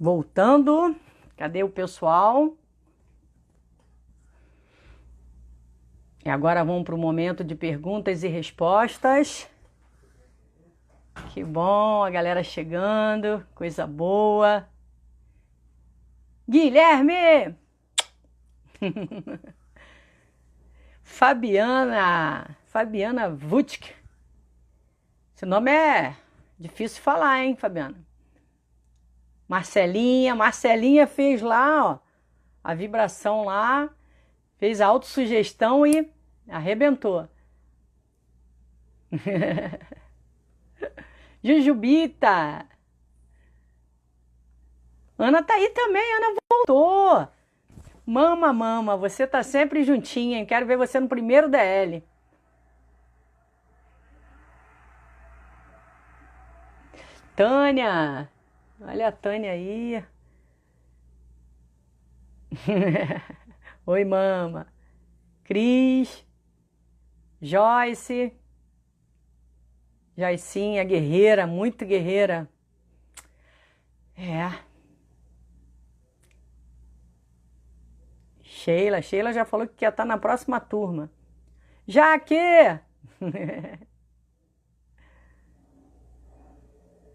Voltando, cadê o pessoal? E agora vamos para o momento de perguntas e respostas. Que bom, a galera chegando, coisa boa. Guilherme! Fabiana Vutk. Esse nome é difícil de falar, hein, Fabiana? Marcelinha fez lá, ó, a vibração lá, fez a autossugestão e arrebentou. Jujubita! Ana tá aí também, Ana voltou. Mama, você tá sempre juntinha, hein? Quero ver você no primeiro DL. Tânia! Olha a Tânia aí. Oi, mama. Cris. Joyce. Joicinha, guerreira, muito guerreira. É. Sheila já falou que quer estar na próxima turma. Jaque!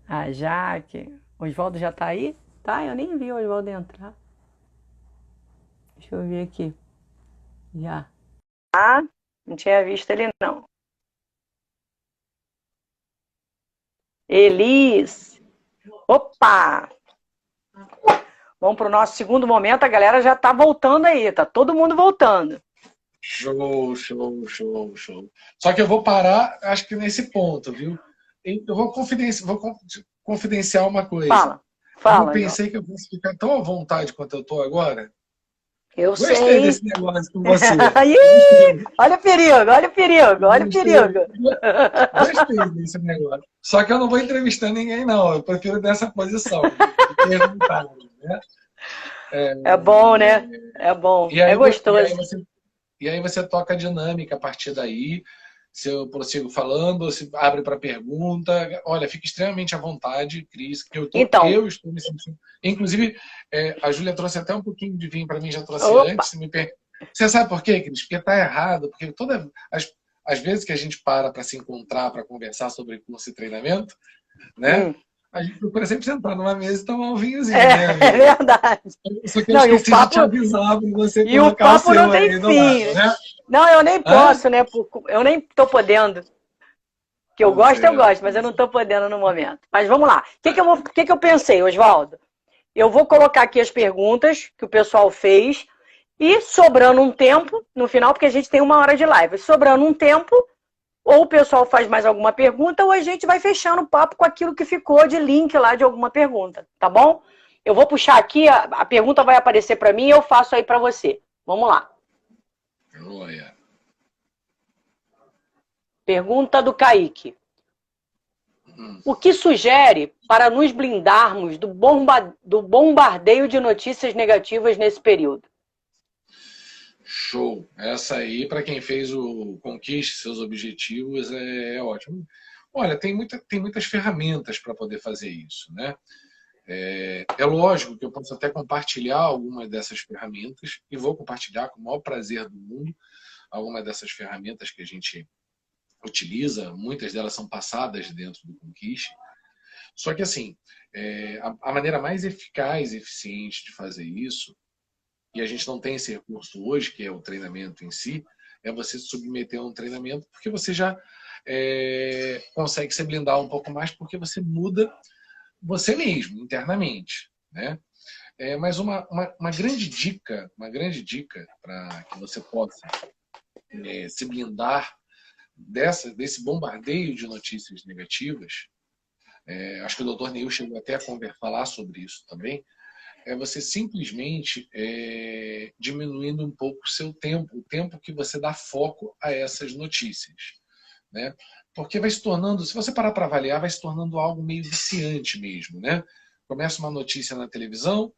A Jaque. Oswaldo já tá aí? Tá, eu nem vi o Oswaldo entrar. Deixa eu ver aqui. Já. Ah, não tinha visto ele não. Elis. Opa! Vamos pro nosso segundo momento. A galera já tá voltando aí. Tá todo mundo voltando. Show. Só que eu vou parar, acho que nesse ponto, viu? Eu vou confidenciar uma coisa. Eu Fala, João. pensei que eu fosse ficar tão à vontade quanto eu estou agora. Eu Gostei sei. desse negócio com você. Olha o perigo. Gostei desse negócio. Só que eu não vou entrevistar ninguém, não. Eu prefiro dessa posição, de perguntar, né? É bom, né? É bom. É gostoso. E aí você toca a dinâmica a partir daí. Se eu prossigo falando, se abre para pergunta. Olha, fique extremamente à vontade, Cris, que Então, eu estou me sentindo. Inclusive, a Júlia trouxe até um pouquinho de vinho para mim, já trouxe opa. antes. Você sabe por quê, Cris? Porque está errado. Porque as vezes que a gente para se encontrar, para conversar sobre curso e treinamento, né? A gente procura sempre sentar numa mesa e tomar um vinhozinho, né, É amigo? verdade. Só que eu Não, esqueci de te avisar para você e o colocar o papo não seu tem aí do lado, fim. né? Não, eu nem Hã? posso, né? Eu nem tô podendo. Que eu gosto, mas eu não tô podendo no momento. Mas vamos lá. O que eu pensei, Oswaldo? Eu vou colocar aqui as perguntas que o pessoal fez e sobrando um tempo no final, porque a gente tem 1 hora de live. Sobrando um tempo, ou o pessoal faz mais alguma pergunta, ou a gente vai fechando o papo com aquilo que ficou de link lá de alguma pergunta, tá bom? Eu vou puxar aqui, a pergunta vai aparecer para mim e eu faço aí para você. Vamos lá. Joia. Pergunta do Kaique. O que sugere para nos blindarmos do bombardeio de notícias negativas nesse período? Show. Essa aí, para quem fez o Conquiste Seus Objetivos, é ótimo. Olha, tem muitas ferramentas para poder fazer isso, né? É lógico que eu posso até compartilhar algumas dessas ferramentas e vou compartilhar com o maior prazer do mundo algumas dessas ferramentas que a gente utiliza. Muitas delas são passadas dentro do Conquiste. Só que, assim, a maneira mais eficaz e eficiente de fazer isso, e a gente não tem esse recurso hoje, que é o treinamento em si, é você se submeter a um treinamento, porque você já consegue se blindar um pouco mais, porque você muda você mesmo, internamente, né? Mas uma grande dica para que você possa se blindar desse bombardeio de notícias negativas, acho que o Dr. Neil chegou até a falar sobre isso também, é você simplesmente diminuindo um pouco o tempo que você dá foco a essas notícias, né? Porque vai se tornando, se você parar para avaliar, vai se tornando algo meio viciante mesmo, né? Começa uma notícia na televisão,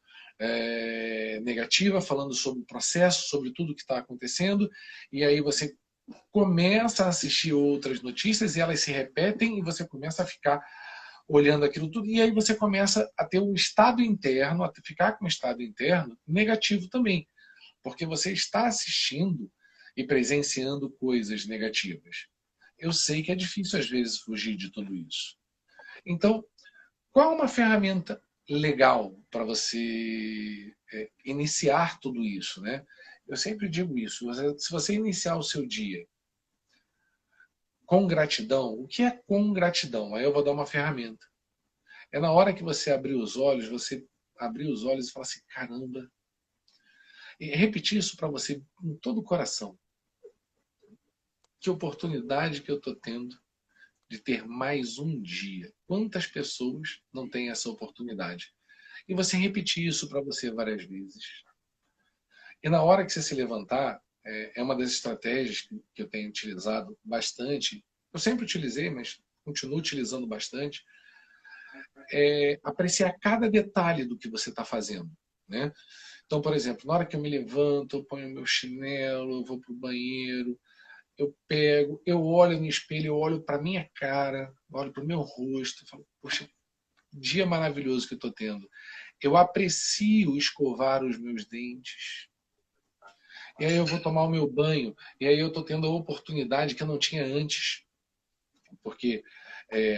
negativa, falando sobre o processo, sobre tudo que está acontecendo, e aí você começa a assistir outras notícias e elas se repetem e você começa a ficar olhando aquilo tudo, e aí você começa a ter um estado interno, a ficar com um estado interno negativo também, porque você está assistindo e presenciando coisas negativas. Eu sei que é difícil às vezes fugir de tudo isso. Então, qual é uma ferramenta legal para você iniciar tudo isso, né? Eu sempre digo isso, se você iniciar o seu dia com gratidão, o que é com gratidão? Aí eu vou dar uma ferramenta. É na hora que você abrir os olhos e falar assim, caramba, e repetir isso para você com todo o coração. Que oportunidade que eu estou tendo de ter mais um dia. Quantas pessoas não têm essa oportunidade? E você repetir isso para você várias vezes. E na hora que você se levantar, é uma das estratégias que eu tenho utilizado bastante. Eu sempre utilizei, mas continuo utilizando bastante. É apreciar cada detalhe do que você está fazendo, né? Então, por exemplo, na hora que eu me levanto, eu ponho meu chinelo, eu vou para o banheiro, eu pego, eu olho no espelho, eu olho para minha cara, olho para o meu rosto, falo, poxa, dia maravilhoso que eu estou tendo. Eu aprecio escovar os meus dentes. E aí eu vou tomar o meu banho, e aí eu estou tendo a oportunidade que eu não tinha antes. Porque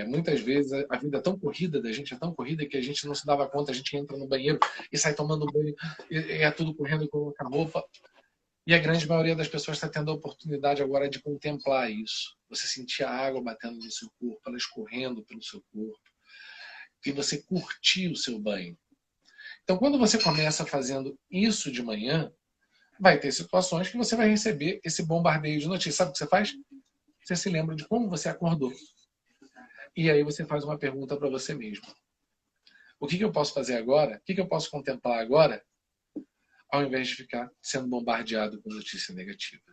muitas vezes a vida é tão corrida, da gente é tão corrida que a gente não se dava conta, a gente entra no banheiro e sai tomando banho, e é tudo correndo com a roupa. E a grande maioria das pessoas está tendo a oportunidade agora de contemplar isso. Você sentir a água batendo no seu corpo, ela escorrendo pelo seu corpo. E você curtir o seu banho. Então, quando você começa fazendo isso de manhã, vai ter situações que você vai receber esse bombardeio de notícias. Sabe o que você faz? Você se lembra de como você acordou. E aí você faz uma pergunta para você mesmo. O que eu posso fazer agora? O que eu posso contemplar agora? Ao invés de ficar sendo bombardeado com notícia negativa.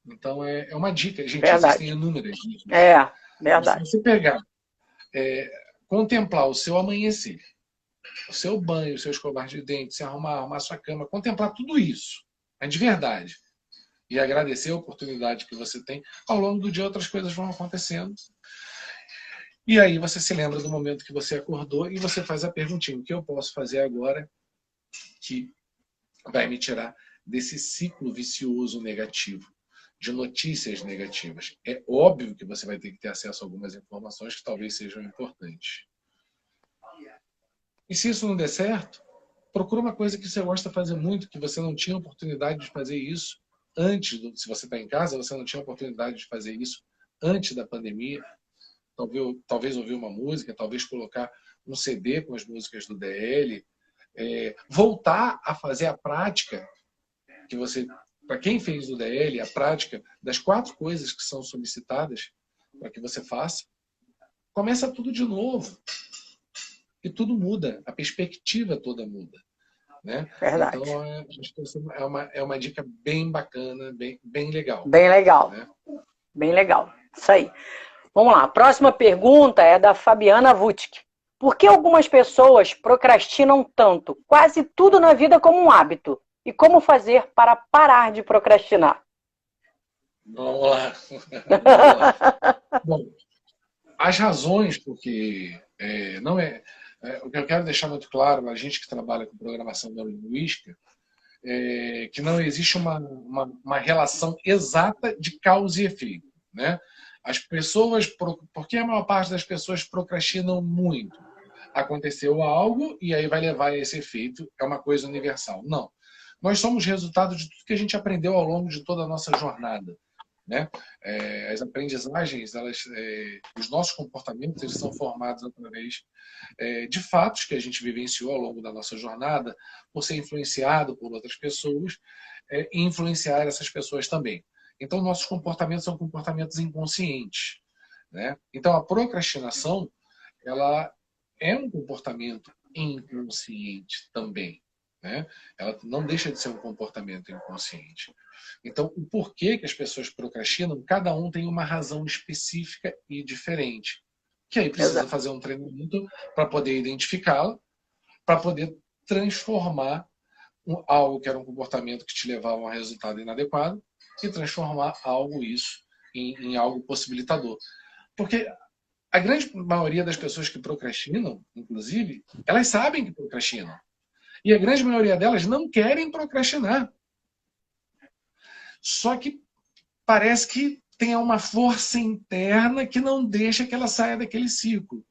Então, é uma dica. Gente, existem Verdade. inúmeras dicas. Se Verdade. você pegar, contemplar o seu amanhecer, o seu banho, o seu escovar de dentes, se arrumar sua cama, contemplar tudo isso, de verdade, e agradecer a oportunidade que você tem, ao longo do dia outras coisas vão acontecendo. E aí você se lembra do momento que você acordou e você faz a perguntinha, o que eu posso fazer agora que vai me tirar desse ciclo vicioso negativo, de notícias negativas. É óbvio que você vai ter que ter acesso a algumas informações que talvez sejam importantes. E se isso não der certo, procura uma coisa que você gosta de fazer muito, que você não tinha oportunidade de fazer isso antes, se você está em casa, você não tinha oportunidade de fazer isso antes da pandemia. Talvez ouvir uma música, talvez colocar um CD com as músicas do DL, voltar a fazer a prática que você, para quem fez o DL, a prática das 4 coisas que são solicitadas para que você faça, começa tudo de novo. E tudo muda, a perspectiva toda muda. Né? Verdade. Então, acho que é uma dica bem bacana, bem legal. Bem legal. Né? Bem legal. Isso aí. Vamos lá. A próxima pergunta é da Fabiana Vutic. Por que algumas pessoas procrastinam tanto? Quase tudo na vida como um hábito. E como fazer para parar de procrastinar? Vamos lá. Vamos lá. Bom, as razões porque não é... O que eu quero deixar muito claro, a gente que trabalha com programação neurolinguística, que não existe uma relação exata de causa e efeito. Né? As pessoas, por que a maior parte das pessoas procrastinam muito? Aconteceu algo e aí vai levar a esse efeito, é uma coisa universal. Não. Nós somos resultado de tudo que a gente aprendeu ao longo de toda a nossa jornada. Né? As aprendizagens, os nossos comportamentos, eles são formados através de fatos que a gente vivenciou ao longo da nossa jornada, por ser influenciado por outras pessoas e influenciar essas pessoas também. Então, nossos comportamentos são comportamentos inconscientes. Né? Então, a procrastinação, ela é um comportamento inconsciente também. Né? Ela não deixa de ser um comportamento inconsciente. Então, o porquê que as pessoas procrastinam, cada um tem uma razão específica e diferente. Que aí precisa fazer um treinamento para poder identificá-la, para poder transformar algo que era um comportamento que te levava a um resultado inadequado e transformar algo isso em algo possibilitador. Porque a grande maioria das pessoas que procrastinam, inclusive, elas sabem que procrastinam. E a grande maioria delas não querem procrastinar. Só que parece que tem uma força interna que não deixa que ela saia daquele ciclo.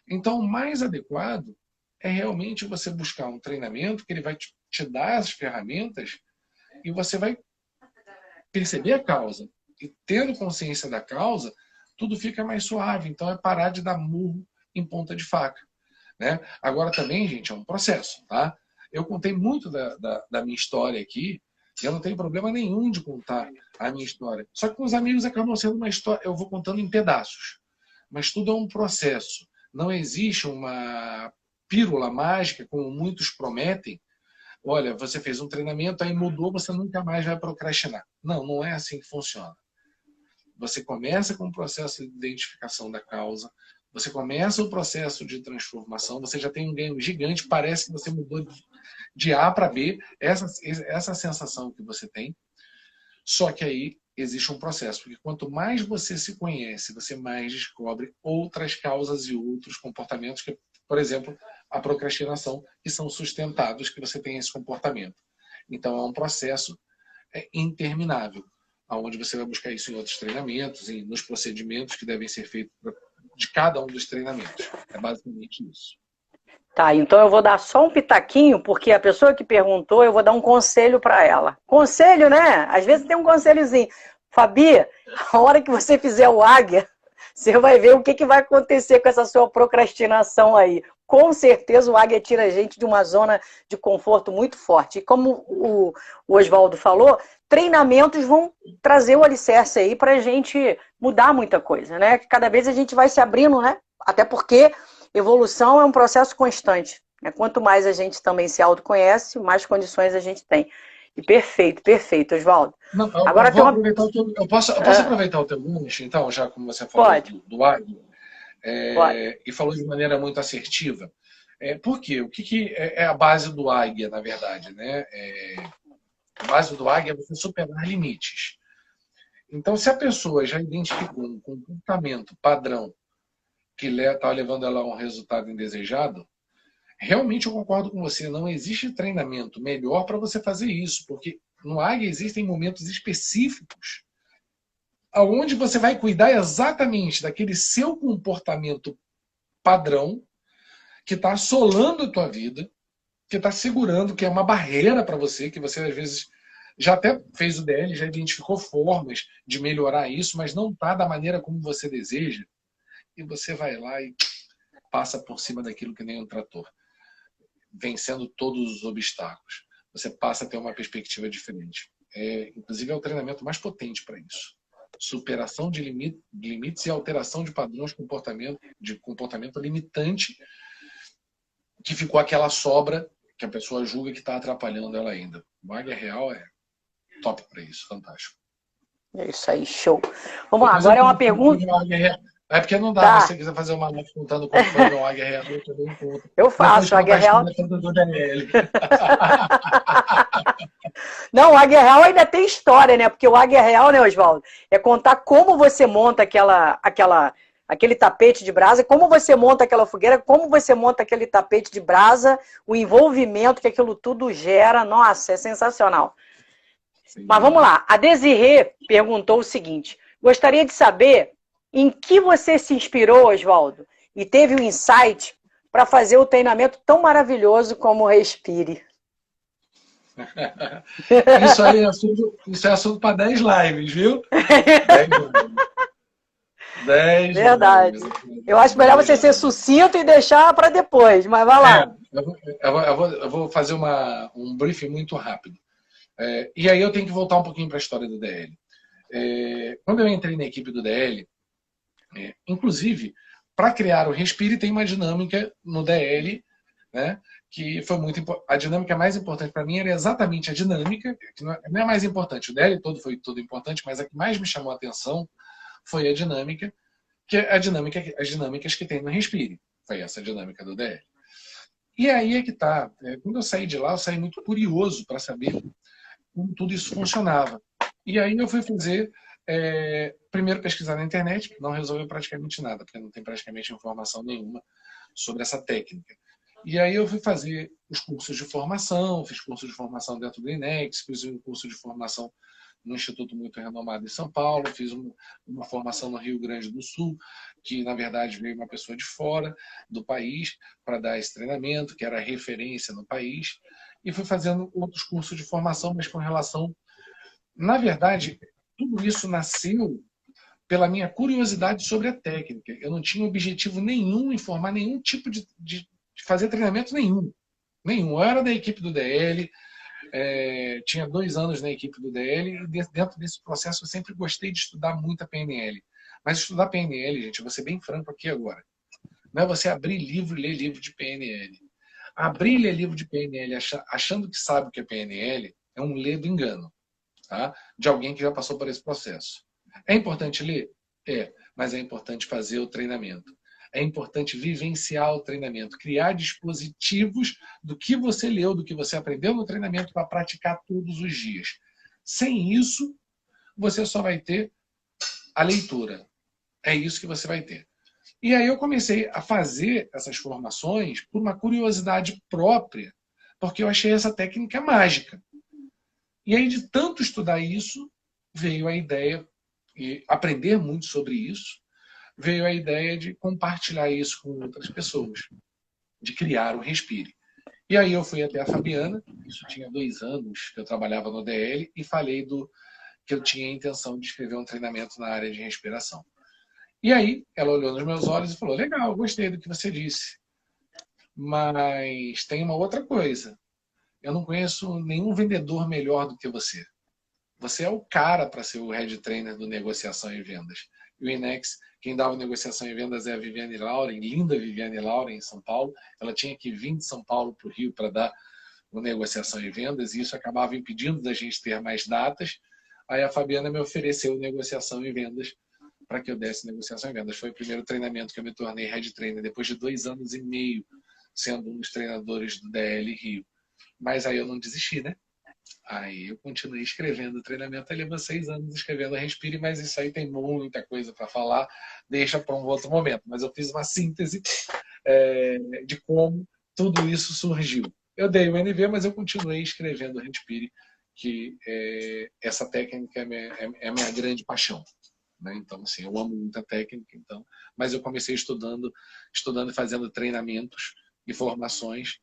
Então, o mais adequado é realmente você buscar um treinamento que ele vai te dar as ferramentas e você vai perceber a causa. E tendo consciência da causa, tudo fica mais suave. Então, é parar de dar murro em ponta de faca. Né? Agora também, gente, é um processo. Tá? Eu contei muito da minha história aqui, e eu não tenho problema nenhum de contar a minha história. Só que com os amigos acabam sendo uma história, eu vou contando em pedaços. Mas tudo é um processo. Não existe uma pílula mágica, como muitos prometem. Olha, você fez um treinamento, aí mudou, você nunca mais vai procrastinar. Não, não é assim que funciona. Você começa com o processo de identificação da causa, você começa o processo de transformação, você já tem um ganho gigante, parece que você mudou de A para B, essa sensação que você tem. Só que aí existe um processo, porque quanto mais você se conhece, você mais descobre outras causas e outros comportamentos, que, por exemplo, a procrastinação, que são sustentados que você tem esse comportamento. Então é um processo interminável, onde você vai buscar isso em outros treinamentos, nos procedimentos que devem ser feitos de cada um dos treinamentos. É basicamente isso. Tá, então eu vou dar só um pitaquinho, porque a pessoa que perguntou, eu vou dar um conselho para ela. Conselho, né? Às vezes tem um conselhozinho. Fabi, a hora que você fizer o águia, você vai ver o que vai acontecer com essa sua procrastinação aí. Com certeza o águia tira a gente de uma zona de conforto muito forte. E como o Oswaldo falou, treinamentos vão trazer o alicerce aí para a gente mudar muita coisa, né? Cada vez a gente vai se abrindo, né? Até porque evolução é um processo constante. Né? Quanto mais a gente também se autoconhece, mais condições a gente tem. E perfeito, Oswaldo. Agora eu posso aproveitar o teu gancho, então, já como você falou do águia, e falou de maneira muito assertiva. Por quê? O que é a base do águia, na verdade? Né? A base do águia é você superar limites. Então, se a pessoa já identificou um comportamento padrão que está levando ela a um resultado indesejado, realmente eu concordo com você, não existe treinamento melhor para você fazer isso, porque no águia existem momentos específicos onde você vai cuidar exatamente daquele seu comportamento padrão que está assolando a tua vida, que está segurando, que é uma barreira para você, que você às vezes já até fez o DL, já identificou formas de melhorar isso, mas não está da maneira como você deseja, e você vai lá e passa por cima daquilo que nem um trator, vencendo todos os obstáculos. Você passa a ter uma perspectiva diferente. Inclusive é o treinamento mais potente para isso. Superação de limites e alteração de padrões de comportamento limitante, que ficou aquela sobra que a pessoa julga que está atrapalhando ela ainda. O águia real é top para isso, fantástico. É isso aí, show. Vamos lá, agora é uma pergunta. É porque não dá, se você quiser fazer uma live contando como foi o águia real, eu também conto. Eu faço, o águia real. Não, o águia real ainda tem história, né? Porque o águia real, né, Oswaldo, é contar como você monta aquele tapete de brasa, como você monta aquela fogueira, como você monta aquele tapete de brasa, o envolvimento que aquilo tudo gera. Nossa, é sensacional. Sim. Mas vamos lá, a Desirê perguntou o seguinte: gostaria de saber em que você se inspirou, Oswaldo, e teve um insight para fazer o treinamento tão maravilhoso como o Respire. Isso é assunto para 10 lives, viu? 10 lives. 10 Verdade. Lives. Eu acho melhor você ser sucinto e deixar para depois, mas vai lá. Eu vou fazer um briefing muito rápido. E aí eu tenho que voltar um pouquinho para a história do DL. Quando eu entrei na equipe do DL, inclusive, para criar o Respire, tem uma dinâmica no DL, né, que foi muito importante. A dinâmica mais importante para mim era exatamente a dinâmica, que não é mais importante, o DL todo foi todo importante, mas a que mais me chamou a atenção foi a dinâmica, que é as dinâmicas que tem no Respire. Foi essa a dinâmica do DL. E aí é que tá. Quando eu saí de lá, eu saí muito curioso para saber como tudo isso funcionava. E aí eu fui fazer Primeiro pesquisar na internet, não resolveu praticamente nada, porque não tem praticamente informação nenhuma sobre essa técnica. E aí eu fui fazer os cursos de formação, fiz curso de formação dentro do INEX, fiz um curso de formação num instituto muito renomado em São Paulo, fiz uma formação no Rio Grande do Sul, que na verdade veio uma pessoa de fora do país para dar esse treinamento, que era referência no país, e fui fazendo outros cursos de formação, mas com relação... Na verdade, tudo isso nasceu pela minha curiosidade sobre a técnica. Eu não tinha objetivo nenhum em formar nenhum tipo de fazer treinamento nenhum. Nenhum. Eu era da equipe do DL, tinha 2 anos na equipe do DL, e dentro desse processo eu sempre gostei de estudar muito a PNL. Mas estudar PNL, gente, eu vou ser bem franco aqui agora, não é você abrir livro e ler livro de PNL. Abrir e ler livro de PNL achando que sabe o que é PNL é um ledo engano, tá? De alguém que já passou por esse processo. É importante ler? Mas é importante fazer o treinamento. É importante vivenciar o treinamento, criar dispositivos do que você leu, do que você aprendeu no treinamento para praticar todos os dias. Sem isso, você só vai ter a leitura. É isso que você vai ter. E aí eu comecei a fazer essas formações por uma curiosidade própria, porque eu achei essa técnica mágica. E aí, de tanto estudar isso, veio a ideia, e aprender muito sobre isso, veio a ideia de compartilhar isso com outras pessoas, de criar o Respire. E aí eu fui até a Fabiana, isso tinha 2 anos que eu trabalhava no DL, e falei que eu tinha a intenção de escrever um treinamento na área de respiração. E aí ela olhou nos meus olhos e falou, legal, gostei do que você disse, mas tem uma outra coisa. Eu não conheço nenhum vendedor melhor do que você. Você é o cara para ser o head trainer do negociação e vendas. E o INEX, quem dava negociação e vendas é a Viviane Lauren, linda Viviane Lauren, em São Paulo. Ela tinha que vir de São Paulo para o Rio para dar o negociação e vendas, e isso acabava impedindo da gente ter mais datas. Aí a Fabiana me ofereceu negociação e vendas para que eu desse negociação e vendas. Foi o primeiro treinamento que eu me tornei head trainer, depois de 2 anos e meio sendo um dos treinadores do DL Rio. Mas aí eu não desisti, né? Aí eu continuei escrevendo o treinamento, aí levou 6 anos escrevendo a Respire, mas isso aí tem muita coisa para falar, deixa para um outro momento. Mas eu fiz uma síntese de como tudo isso surgiu. Eu dei o NV, mas eu continuei escrevendo a Respire, que essa técnica é a minha grande paixão. Né? Então, assim, eu amo muita técnica, então, mas eu comecei estudando e fazendo treinamentos e formações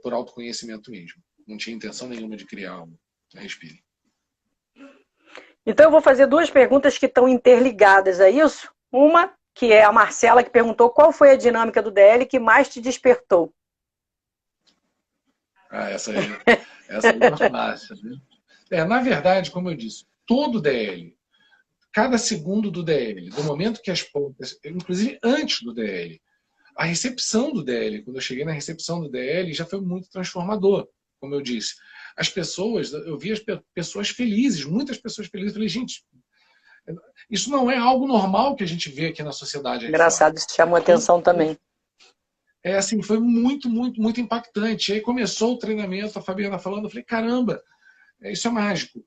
por autoconhecimento mesmo. Não tinha intenção nenhuma de criar algo. Respire. Então eu vou fazer 2 perguntas que estão interligadas a isso. Uma, que é a Marcela, que perguntou qual foi a dinâmica do DL que mais te despertou. Essa é fácil. Né? Na verdade, como eu disse, todo DL, cada segundo do DL, do momento que as pontas, inclusive antes do DL, a recepção do DL, quando eu cheguei na recepção do DL, já foi muito transformador, como eu disse. As pessoas, eu vi as pessoas felizes, muitas pessoas felizes. Eu falei, gente, isso não é algo normal que a gente vê aqui na sociedade. Engraçado, isso chamou atenção também. Assim, foi muito, muito, muito impactante. E aí começou o treinamento, a Fabiana falando, eu falei, caramba, isso é mágico.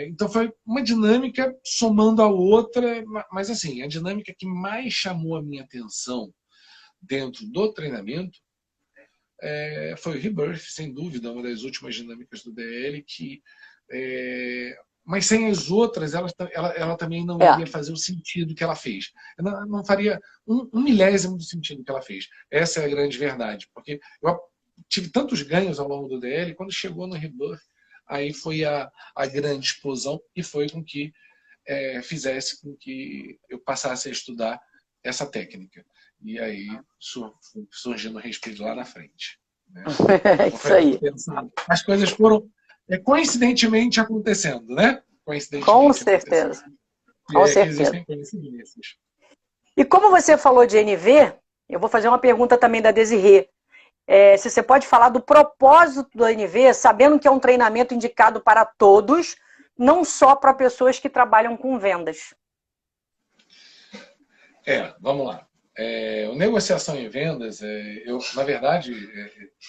Então foi uma dinâmica somando a outra, mas assim, a dinâmica que mais chamou a minha atenção dentro do treinamento foi o Rebirth, sem dúvida, uma das últimas dinâmicas do DL, mas sem as outras, ela também não iria fazer o sentido que ela fez. Não faria um milésimo do sentido que ela fez. Essa é a grande verdade, porque eu tive tantos ganhos ao longo do DL, quando chegou no Rebirth, aí foi a grande explosão e foi com que fizesse com que eu passasse a estudar essa técnica. E aí surgindo o Respire lá na frente. Né? Isso aí. As coisas foram coincidentemente acontecendo, né? Com certeza. Com certeza. Existem coincidências. E como você falou de NV, eu vou fazer uma pergunta também da Desirê. Se você pode falar do propósito do NV, sabendo que é um treinamento indicado para todos, não só para pessoas que trabalham com vendas. Vamos lá. O negociação em vendas, na verdade,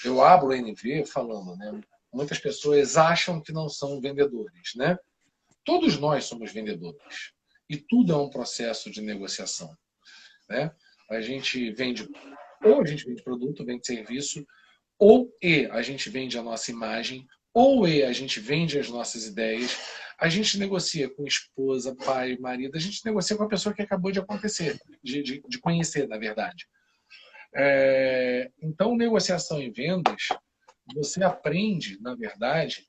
eu abro o NV falando, né? Muitas pessoas acham que não são vendedores, né? Todos nós somos vendedores. E tudo é um processo de negociação, né? A gente vende, ou a gente vende produto, vende serviço, ou a gente vende a nossa imagem, ou a gente vende as nossas ideias. A gente negocia com esposa, pai, marido, a gente negocia com a pessoa que acabou de acontecer, de conhecer, na verdade. Então, negociação e vendas, você aprende, na verdade,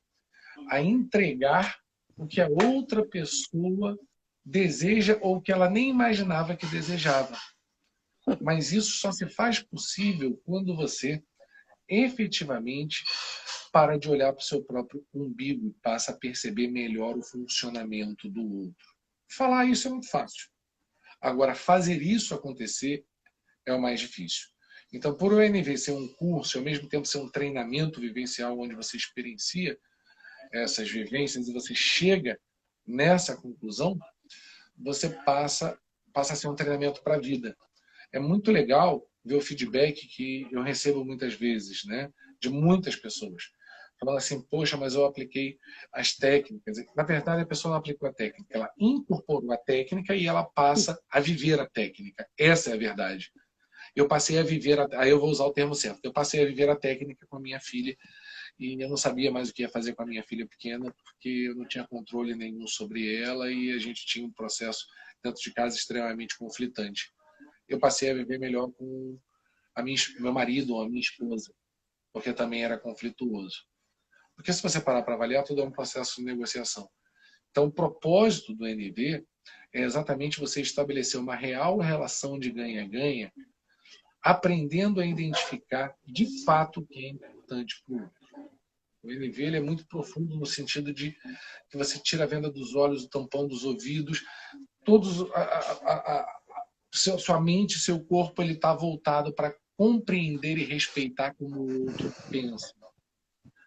a entregar o que a outra pessoa deseja ou que ela nem imaginava que desejava. Mas isso só se faz possível quando você efetivamente para de olhar para o seu próprio umbigo e passa a perceber melhor o funcionamento do outro. Falar isso é muito fácil. Agora, fazer isso acontecer é o mais difícil. Então, por o NV ser um curso, ao mesmo tempo ser um treinamento vivencial onde você experiencia essas vivências e você chega nessa conclusão, você passa a ser um treinamento para a vida. É muito legal ver o feedback que eu recebo muitas vezes, né, de muitas pessoas. Falando assim, poxa, mas eu apliquei as técnicas. Na verdade, a pessoa não aplicou a técnica, ela incorporou a técnica e ela passa a viver a técnica. Essa é a verdade. Eu passei a viver, aí eu vou usar o termo certo, eu passei a viver a técnica com a minha filha e eu não sabia mais o que ia fazer com a minha filha pequena porque eu não tinha controle nenhum sobre ela e a gente tinha um processo dentro de casa extremamente conflitante. Eu passei a viver melhor com meu marido ou a minha esposa, porque também era conflituoso. Porque se você parar para avaliar, tudo é um processo de negociação. Então, o propósito do NV é exatamente você estabelecer uma real relação de ganha-ganha, aprendendo a identificar de fato o que é importante para o outro. O NV ele é muito profundo no sentido de que você tira a venda dos olhos, o tampão dos ouvidos, todos sua mente, seu corpo, ele está voltado para compreender e respeitar como o outro pensa.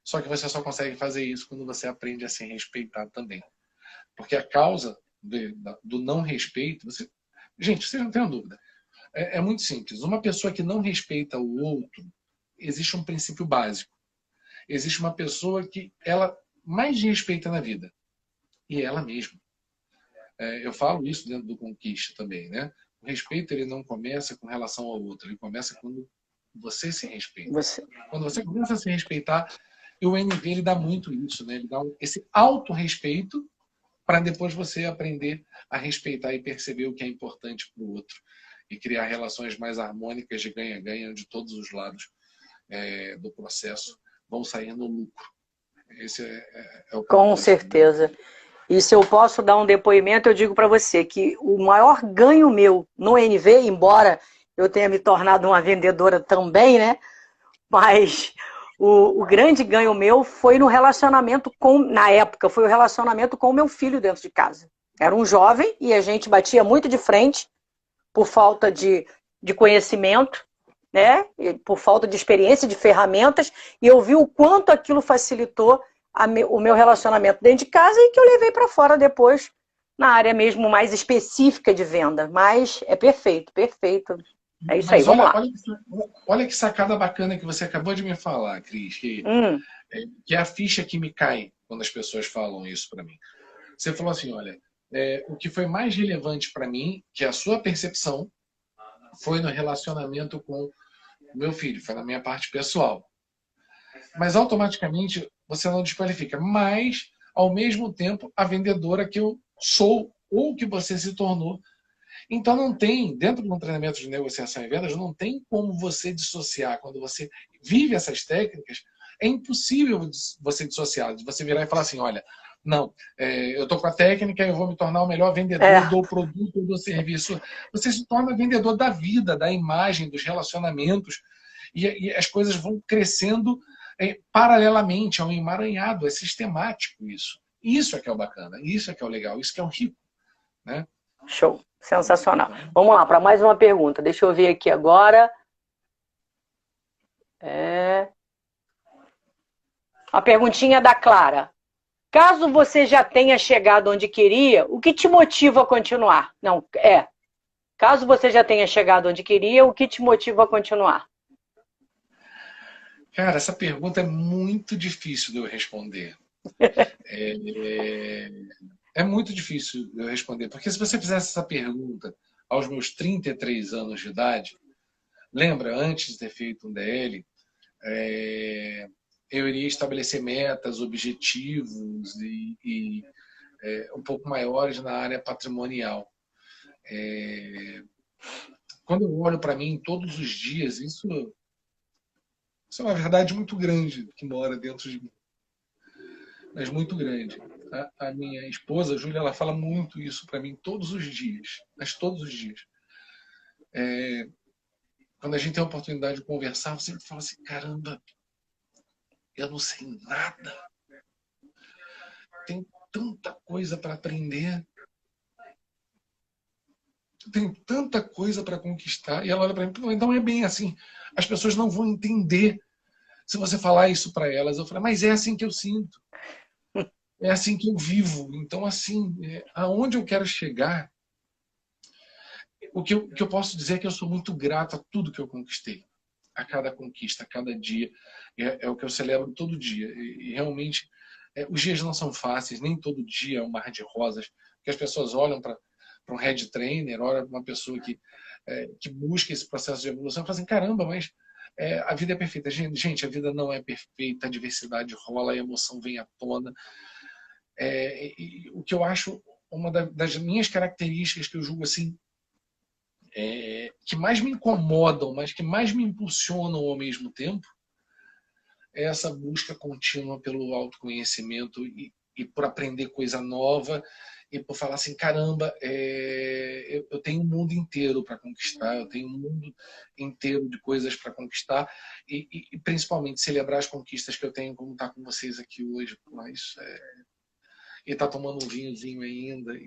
Só que você só consegue fazer isso quando você aprende a se respeitar também. Porque a causa do não respeito... Gente, vocês não têm dúvida. É muito simples. Uma pessoa que não respeita o outro, existe um princípio básico. Existe uma pessoa que ela mais respeita na vida. E é ela mesma. Eu falo isso dentro do Conquista também, né? O respeito ele não começa com relação ao outro, ele começa quando você se respeita. Quando você começa a se respeitar, e o NV ele dá muito isso, né? Ele dá esse autorrespeito para depois você aprender a respeitar e perceber o que é importante para o outro e criar relações mais harmônicas de ganha-ganha, onde todos os lados do processo vão sair no lucro. Esse é o Com certeza. E se eu posso dar um depoimento, eu digo para você que o maior ganho meu no NV, embora eu tenha me tornado uma vendedora também, né? Mas o grande ganho meu foi no relacionamento na época, foi o relacionamento com o meu filho dentro de casa. Era um jovem e a gente batia muito de frente por falta de conhecimento, né? E por falta de experiência, de ferramentas, e eu vi o quanto aquilo facilitou o meu relacionamento dentro de casa e que eu levei para fora depois, na área mesmo mais específica de venda. Mas é perfeito, perfeito. É isso aí, vamos lá. Olha que sacada bacana que você acabou de me falar, Cris, que é a ficha que me cai quando as pessoas falam isso para mim. Você falou assim, olha, o que foi mais relevante para mim, que a sua percepção, foi no relacionamento com o meu filho, foi na minha parte pessoal. Mas automaticamente você não desqualifica. Mas, ao mesmo tempo, a vendedora que eu sou ou que você se tornou. Então não tem, dentro de um treinamento de negociação e vendas, não tem como você dissociar. Quando você vive essas técnicas, é impossível você dissociar. De você virar e falar assim, olha, não, eu estou com a técnica, eu vou me tornar o melhor vendedor do produto ou do serviço. Você se torna vendedor da vida, da imagem, dos relacionamentos. E as coisas vão crescendo paralelamente, é um emaranhado, é sistemático isso. Isso é que é o bacana, isso é que é o legal, isso que é o rico, né? Show, sensacional. Vamos lá, para mais uma pergunta. Deixa eu ver aqui agora. A perguntinha da Clara. Caso você já tenha chegado onde queria, o que te motiva a continuar? Não, caso você já tenha chegado onde queria, o que te motiva a continuar? Cara, essa pergunta é muito difícil de eu responder. É muito difícil eu responder, porque se você fizesse essa pergunta aos meus 33 anos de idade, lembra, antes de ter feito um DL, eu iria estabelecer metas, objetivos um pouco maiores na área patrimonial. Quando eu olho para mim todos os dias, isso é uma verdade muito grande que mora dentro de mim, mas muito grande. A minha esposa, a Júlia, ela fala muito isso para mim todos os dias, mas todos os dias. Quando a gente tem a oportunidade de conversar, eu sempre falo assim, caramba, eu não sei nada. Tem tanta coisa para aprender. Tem tanta coisa para conquistar. E ela olha para mim, então é bem assim. As pessoas não vão entender se você falar isso para elas. Eu falo, mas é assim que eu sinto. É assim que eu vivo. Então, assim, aonde eu quero chegar, o que eu posso dizer é que eu sou muito grato a tudo que eu conquistei. A cada conquista, a cada dia. É o que eu celebro todo dia. E realmente, os dias não são fáceis, nem todo dia é um mar de rosas. Porque as pessoas olham para um head trainer, olham para uma pessoa que busca esse processo de evolução e falam assim, caramba, mas a vida é perfeita. Gente, a vida não é perfeita, a diversidade rola, a emoção vem à tona. O que eu acho uma das minhas características que eu julgo assim, que mais me incomodam, mas que mais me impulsionam ao mesmo tempo, é essa busca contínua pelo autoconhecimento e por aprender coisa nova e por falar assim, caramba, eu tenho um mundo inteiro para conquistar, eu tenho um mundo inteiro de coisas para conquistar e principalmente celebrar as conquistas que eu tenho, como estar com vocês aqui hoje, mas e estar tomando um vinhozinho ainda e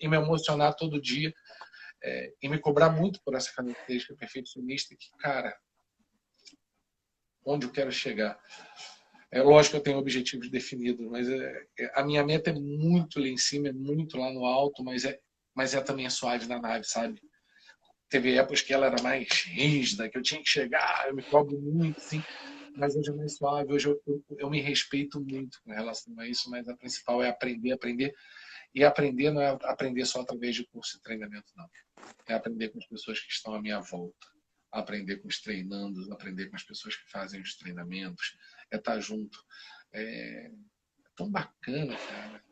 me emocionar todo dia e me cobrar muito por essa característica perfeccionista que, cara, onde eu quero chegar? É lógico que eu tenho objetivos definidos, mas a minha meta é muito lá em cima, é muito lá no alto, mas é também suave na nave, sabe? Teve épocas que ela era mais rígida, que eu tinha que chegar, eu me cobro muito, sim, mas hoje é mais suave, hoje eu me respeito muito com relação a isso, mas a principal é aprender, e aprender não é aprender só através de curso e treinamento, não. É aprender com as pessoas que estão à minha volta, aprender com os treinandos, aprender com as pessoas que fazem os treinamentos, estar junto. É tão bacana, cara,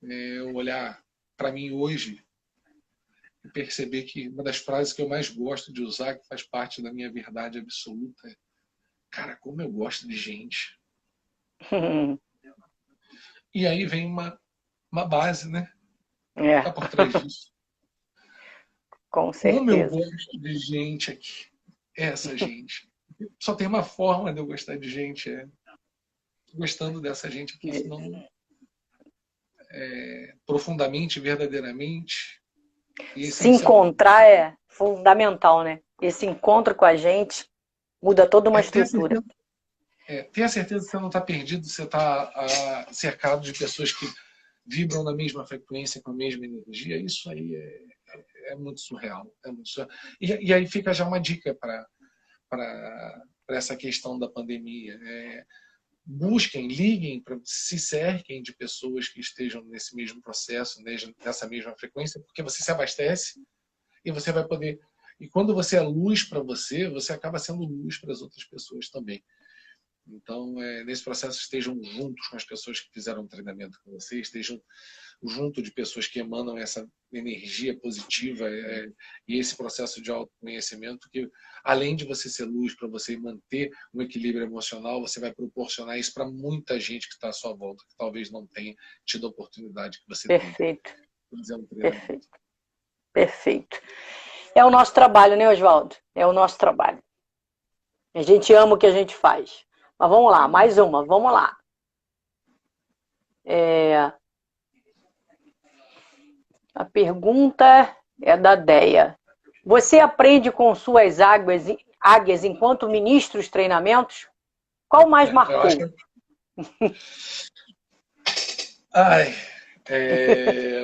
eu olhar para mim hoje e perceber que uma das frases que eu mais gosto de usar, que faz parte da minha verdade absoluta, é: cara, como eu gosto de gente. E aí vem uma base, né? Tá por trás disso. Com Como eu certeza. gosto de gente aqui. Essa gente. Só tem uma forma de eu gostar de gente, gostando dessa gente aqui, senão profundamente, verdadeiramente e Se essencialmente. encontrar é fundamental, né? Esse encontro com a gente muda toda uma Ter a estrutura. certeza, ter a certeza que você não está perdido, você está cercado de pessoas que vibram na mesma frequência, com a mesma energia, isso aí é muito surreal. É muito surreal. E aí fica já uma dica para essa questão da pandemia. Busquem, liguem, se cerquem de pessoas que estejam nesse mesmo processo, nessa mesma frequência, porque você se abastece e você vai poder. E quando você é luz para você, você acaba sendo luz para as outras pessoas também. Então, nesse processo, estejam juntos com as pessoas que fizeram um treinamento com você, estejam junto de pessoas que emanam essa energia positiva e esse processo de autoconhecimento que, além de você ser luz para você manter um equilíbrio emocional, você vai proporcionar isso para muita gente que está à sua volta, que talvez não tenha tido a oportunidade que você teve. Perfeito. Um Perfeito. Perfeito. É o nosso trabalho, né, Oswaldo? É o nosso trabalho. A gente ama o que a gente faz. Mas vamos lá, mais uma, vamos lá. A pergunta é da Deia. Você aprende com suas águias enquanto ministra os treinamentos? Qual mais marcou? Eu acho que...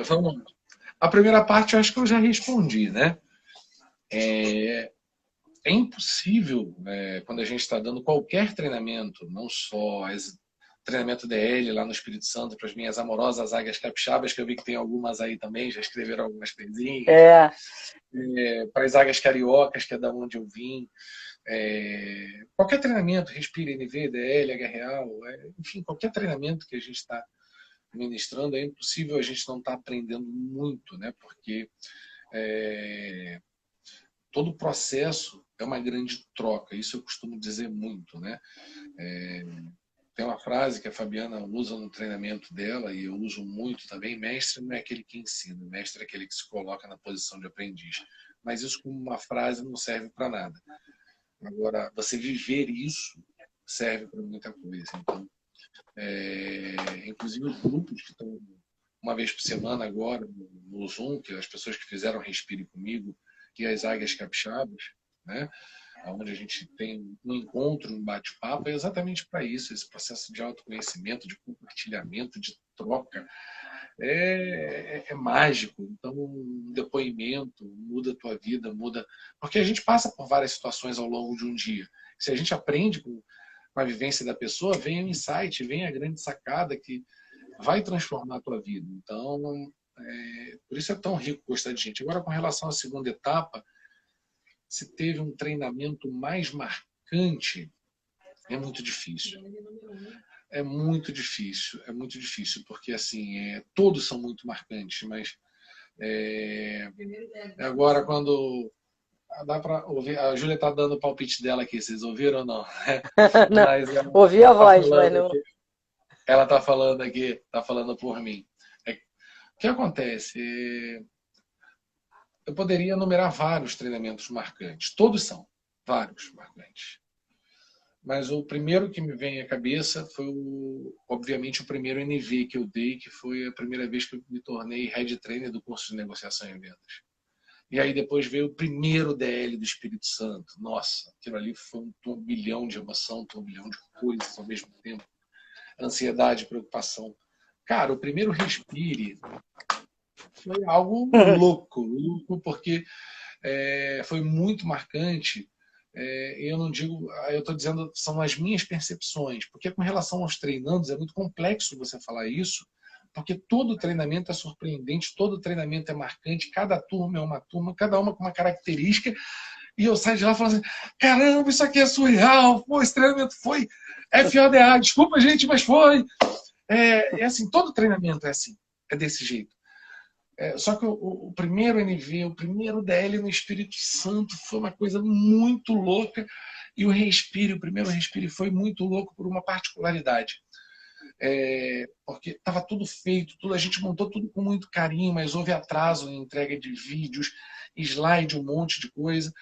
vamos lá. A primeira parte eu acho que eu já respondi, né? É impossível, quando a gente está dando qualquer treinamento, não só treinamento DL lá no Espírito Santo para as minhas amorosas águias capixabas, que eu vi que tem algumas aí também, já escreveram algumas coisinhas. Para as águias cariocas, que é da onde eu vim. Qualquer treinamento, Respire NV, DL, H Real, enfim, qualquer treinamento que a gente está ministrando, é impossível a gente não estar aprendendo muito, né? Porque todo o processo é uma grande troca, isso eu costumo dizer muito, né? Tem uma frase que a Fabiana usa no treinamento dela, e eu uso muito também: mestre não é aquele que ensina, mestre é aquele que se coloca na posição de aprendiz. Mas isso como uma frase não serve para nada. Agora, você viver isso serve para muita coisa. Então, inclusive os grupos que estão uma vez por semana agora no Zoom, que as pessoas que fizeram Respire comigo, e as águias capixabas, né? Onde a gente tem um encontro, um bate-papo, é exatamente para isso, esse processo de autoconhecimento, de compartilhamento, de troca. É mágico. Então, um depoimento muda a tua vida, muda. Porque a gente passa por várias situações ao longo de um dia. Se a gente aprende com a vivência da pessoa, vem o insight, vem a grande sacada que vai transformar a tua vida. Então, por isso é tão rico gostar de gente. Agora, com relação à segunda etapa, se teve um treinamento mais marcante, é muito difícil. É muito difícil, porque assim, todos são muito marcantes, mas agora quando dá para ouvir, a Júlia está dando o palpite dela aqui, vocês ouviram ou não? Não, ouvi a voz, mas não. Ela está falando aqui, está falando por mim. O que acontece? Eu poderia enumerar vários treinamentos marcantes, todos são vários marcantes. Mas o primeiro que me vem à cabeça foi, obviamente, o primeiro NV que eu dei, que foi a primeira vez que eu me tornei head trainer do curso de negociação e vendas. E aí depois veio o primeiro DL do Espírito Santo. Nossa, aquilo ali foi um turbilhão de emoção, um turbilhão de coisas ao mesmo tempo. Ansiedade, preocupação. Cara, o primeiro Respire foi algo louco, porque foi muito marcante. Eu não digo, eu estou dizendo, são as minhas percepções, porque com relação aos treinandos é muito complexo você falar isso, porque todo treinamento é surpreendente, todo treinamento é marcante, cada turma é uma turma, cada uma com uma característica, e eu saio de lá falando assim: caramba, isso aqui é surreal, pô, esse treinamento foi FODA, desculpa gente, mas foi. Assim, todo treinamento é assim, é desse jeito. Só que o primeiro NV, o primeiro DL no Espírito Santo foi uma coisa muito louca, e o primeiro Respire foi muito louco por uma particularidade. Porque estava tudo feito, a gente montou tudo com muito carinho, mas houve atraso em entrega de vídeos, slide, um monte de coisa,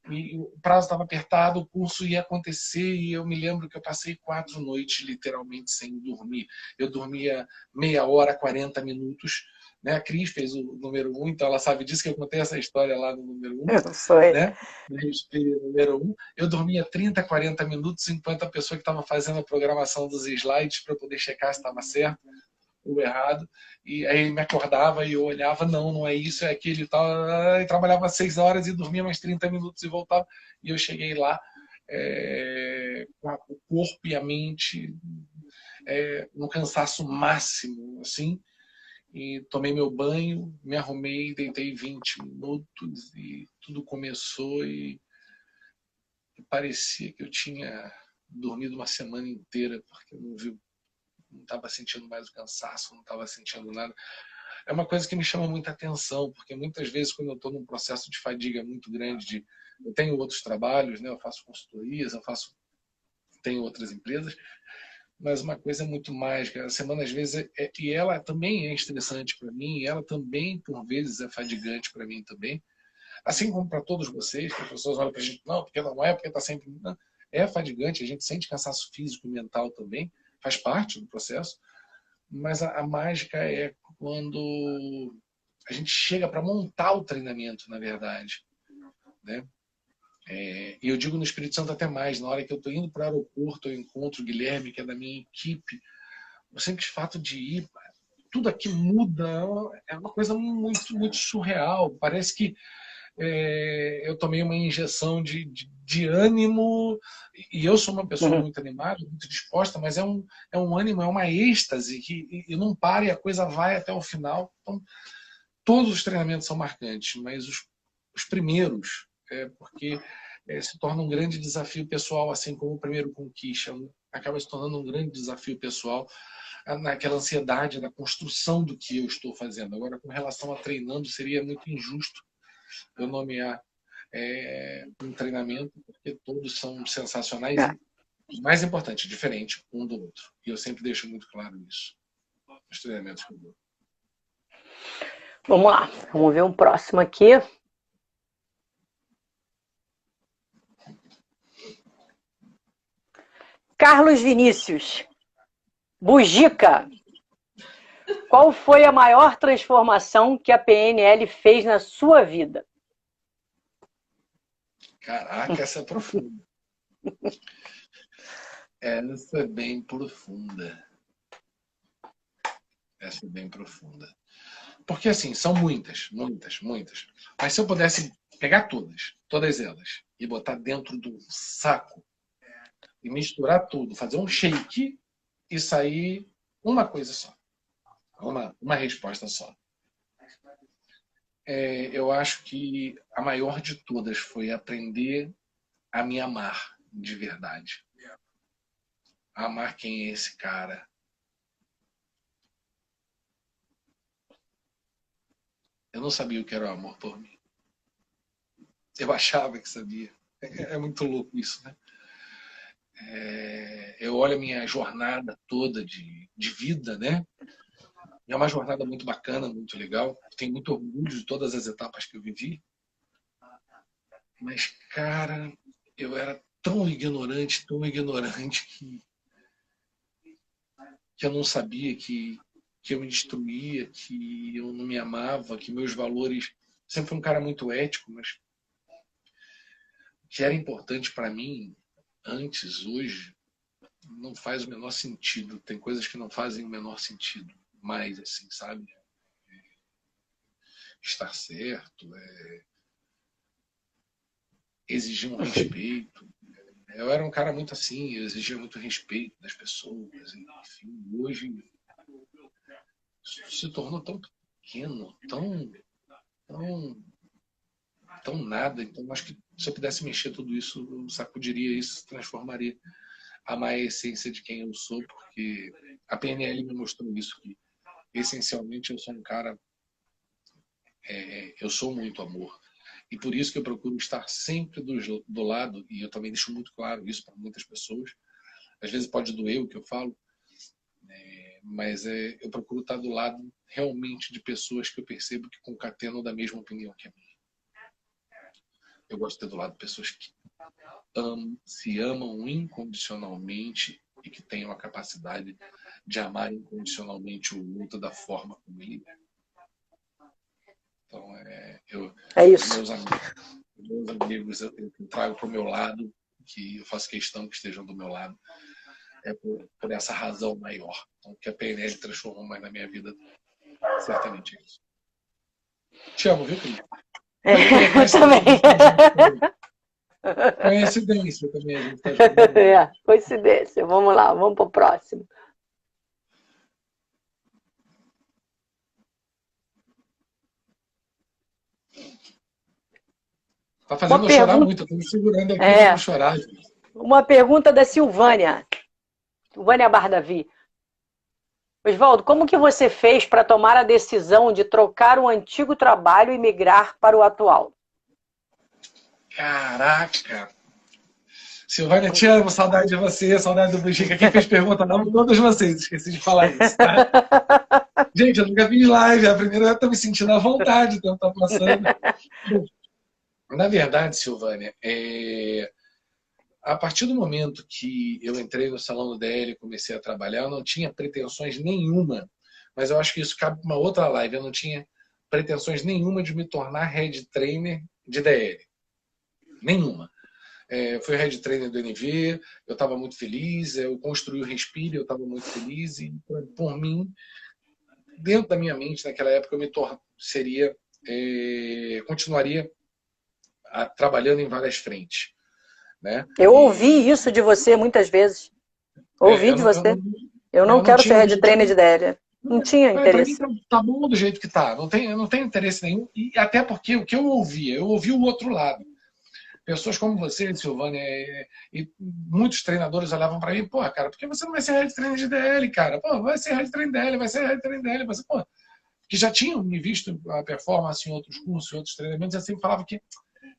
e o prazo estava apertado, o curso ia acontecer, e eu me lembro que eu passei 4 noites literalmente sem dormir. Eu dormia meia hora, 40 minutos, né? A Cris fez o número 1, então ela sabe disso, que eu contei essa história lá no número 1. Foi. Né? No Respire número 1. Eu dormia 30, 40 minutos enquanto a pessoa que estava fazendo a programação dos slides para poder checar se estava certo ou errado. E aí me acordava e eu olhava: não é isso, é aquilo e tal. E trabalhava 6 horas e dormia mais 30 minutos e voltava. E eu cheguei lá com o corpo e a mente no cansaço máximo, assim. E tomei meu banho, me arrumei, deitei 20 minutos e tudo começou, e parecia que eu tinha dormido uma semana inteira, porque eu não estava sentindo mais o cansaço, não estava sentindo nada. É uma coisa que me chama muita atenção, porque muitas vezes quando eu estou num processo de fadiga muito grande, eu tenho outros trabalhos, né? Eu faço consultorias, tenho outras empresas, mas uma coisa é muito mágica. A semana, às vezes, e ela também é estressante para mim, e ela também, por vezes, é fadigante para mim também. Assim como para todos vocês, que as pessoas olham para a gente: não, porque não é, porque está sempre. Não. É fadigante, a gente sente cansaço físico e mental também, faz parte do processo, mas a mágica é quando a gente chega para montar o treinamento, na verdade, né? E eu digo no Espírito Santo até mais: na hora que eu estou indo para o aeroporto, eu encontro o Guilherme, que é da minha equipe. O simples fato de ir, tudo aqui muda, é uma coisa muito, muito surreal. Parece que eu tomei uma injeção de ânimo, e eu sou uma pessoa muito animada, muito disposta, mas é um ânimo, é uma êxtase que não para e a coisa vai até o final. Então, todos os treinamentos são marcantes, mas os primeiros, porque se torna um grande desafio pessoal, assim como o primeiro Conquista, acaba se tornando um grande desafio pessoal, naquela ansiedade da construção do que eu estou fazendo. Agora, com relação a treinando, seria muito injusto eu nomear um treinamento, porque todos são sensacionais e, mais importante, diferente um do outro. E eu sempre deixo muito claro isso nos treinamentos que eu dou. Vamos lá, vamos ver um próximo aqui. Carlos Vinícius. Bugica. Qual foi a maior transformação que a PNL fez na sua vida? Caraca, essa é profunda. Essa é bem profunda. Essa é bem profunda. Porque, assim, são muitas. Mas se eu pudesse pegar todas elas, e botar dentro de um saco, e misturar tudo, fazer um shake, e sair uma coisa só. Uma resposta só. Eu acho que a maior de todas foi aprender a me amar de verdade. A amar quem é esse cara. Eu não sabia o que era o amor por mim. Eu achava que sabia. É muito louco isso, né? Eu olho a minha jornada toda de vida, né? É uma jornada muito bacana, muito legal. Tenho muito orgulho de todas as etapas que eu vivi. Mas, cara, eu era tão ignorante que eu não sabia que eu me destruía, que eu não me amava, que meus valores... Sempre fui um cara muito ético, mas que era importante para mim antes, hoje, não faz o menor sentido. Tem coisas que não fazem o menor sentido mais, assim, sabe? Estar certo, exigir um respeito. Eu era um cara muito assim, eu exigia muito respeito das pessoas, enfim. Hoje isso se tornou tão pequeno, tão nada. Então acho que se eu pudesse mexer tudo isso, eu sacudiria isso, transformaria a essência de quem eu sou, porque a PNL me mostrou isso, que essencialmente eu sou um cara, eu sou muito amor. E por isso que eu procuro estar sempre do lado, e eu também deixo muito claro isso para muitas pessoas. Às vezes pode doer o que eu falo, mas eu procuro estar do lado realmente de pessoas que eu percebo que concatenam da mesma opinião que a minha. Eu gosto de ter do lado pessoas que se amam incondicionalmente e que tenham a capacidade de amar incondicionalmente o outro da forma como ele é. Então, é isso. Meus amigos eu trago para o meu lado, que eu faço questão que estejam do meu lado, por essa razão maior. Então, que a PNL transformou mais na minha vida, certamente é isso. Te amo, viu, querido? Eu também. Coincidência também, a gente tá coincidência. Vamos lá, vamos para o próximo. Tá fazendo eu chorar muito, eu tô me segurando aqui para não chorar. Gente. Uma pergunta da Silvânia Bardavi. Oswaldo, como que você fez para tomar a decisão de trocar o antigo trabalho e migrar para o atual? Caraca! Silvânia, te amo, saudade de você, saudade do Bugica. Quem fez pergunta não, todos vocês, esqueci de falar isso, tá? Gente, eu nunca fiz live, a primeira eu estou me sentindo à vontade, então tá passando. Na verdade, Silvânia, a partir do momento que eu entrei no Salão do DL e comecei a trabalhar, eu não tinha pretensões nenhuma, mas eu acho que isso cabe para uma outra live, eu não tinha pretensões nenhuma de me tornar head trainer de DL. Nenhuma. Fui head trainer do NV, eu estava muito feliz, eu construí o Respire, eu estava muito feliz, e por mim, dentro da minha mente, naquela época, eu continuaria trabalhando em várias frentes, né? Eu ouvi isso de você muitas vezes. Ouvi de você. Eu não não quero ser tinha head trainer de DL. Não tinha Para mim interesse. tá bom do jeito que tá. Eu não tenho interesse nenhum. E até porque o que eu ouvi o outro lado. Pessoas como você, Silvânia, e muitos treinadores olhavam para mim, pô, cara, por que você não vai ser head trainer de DL, cara? Pô, vai ser head trainer de DL, vai ser head trainer de DL. Você, pô, que já tinham me visto a performance em outros cursos, em outros treinamentos, e assim falava que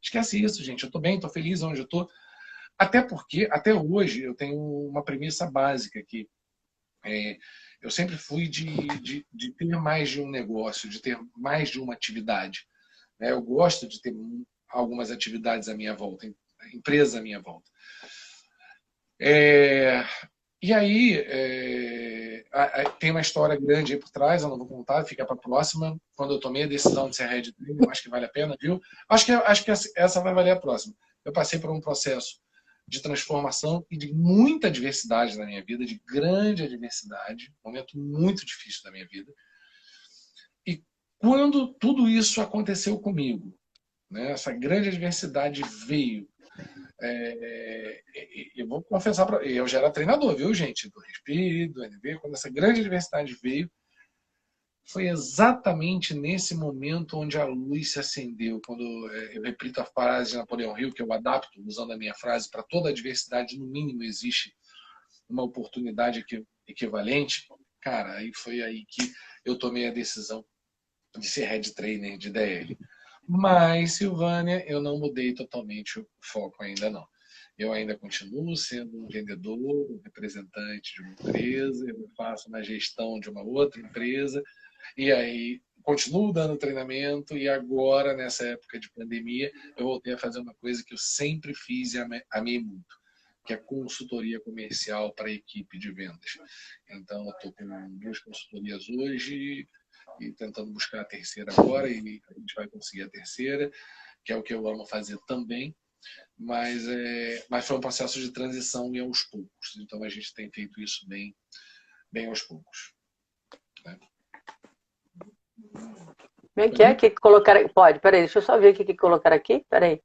esquece isso, gente, eu tô bem, tô feliz onde eu tô. Até porque, até hoje, eu tenho uma premissa básica que eu sempre fui de ter mais de um negócio, de ter mais de uma atividade. Né? Eu gosto de ter algumas atividades à minha volta, empresa à minha volta. E aí, tem uma história grande aí por trás, eu não vou contar, fica para a próxima. Quando eu tomei a decisão de ser head trainer, eu acho que vale a pena, viu? Acho que essa vai valer a próxima. Eu passei por um processo de transformação e de muita adversidade na minha vida, de grande adversidade, um momento muito difícil da minha vida. E quando tudo isso aconteceu comigo, né, essa grande adversidade veio. Eu vou confessar, eu já era treinador, viu, gente? Do Respire, do NV, quando essa grande adversidade veio, foi exatamente nesse momento onde a luz se acendeu. Quando eu repito a frase de Napoleão Hill, que eu adapto usando a minha frase, para toda adversidade, no mínimo, existe uma oportunidade equivalente. Cara, aí foi aí que eu tomei a decisão de ser head trainer de DL. Mas, Silvânia, eu não mudei totalmente o foco ainda não. Eu ainda continuo sendo um vendedor, um representante de uma empresa, eu faço uma gestão de uma outra empresa, e aí continuo dando treinamento, e agora, nessa época de pandemia, eu voltei a fazer uma coisa que eu sempre fiz e amei muito, que é consultoria comercial para a equipe de vendas. Então, eu estou com 2 consultorias hoje, e tentando buscar a terceira agora, e a gente vai conseguir a terceira, que é o que eu amo fazer também, mas foi um processo de transição e aos poucos. Então a gente tem feito isso bem aos poucos. Né? Como é que é? Que colocar aqui? Pode, peraí, deixa eu só ver o que colocar aqui. Peraí.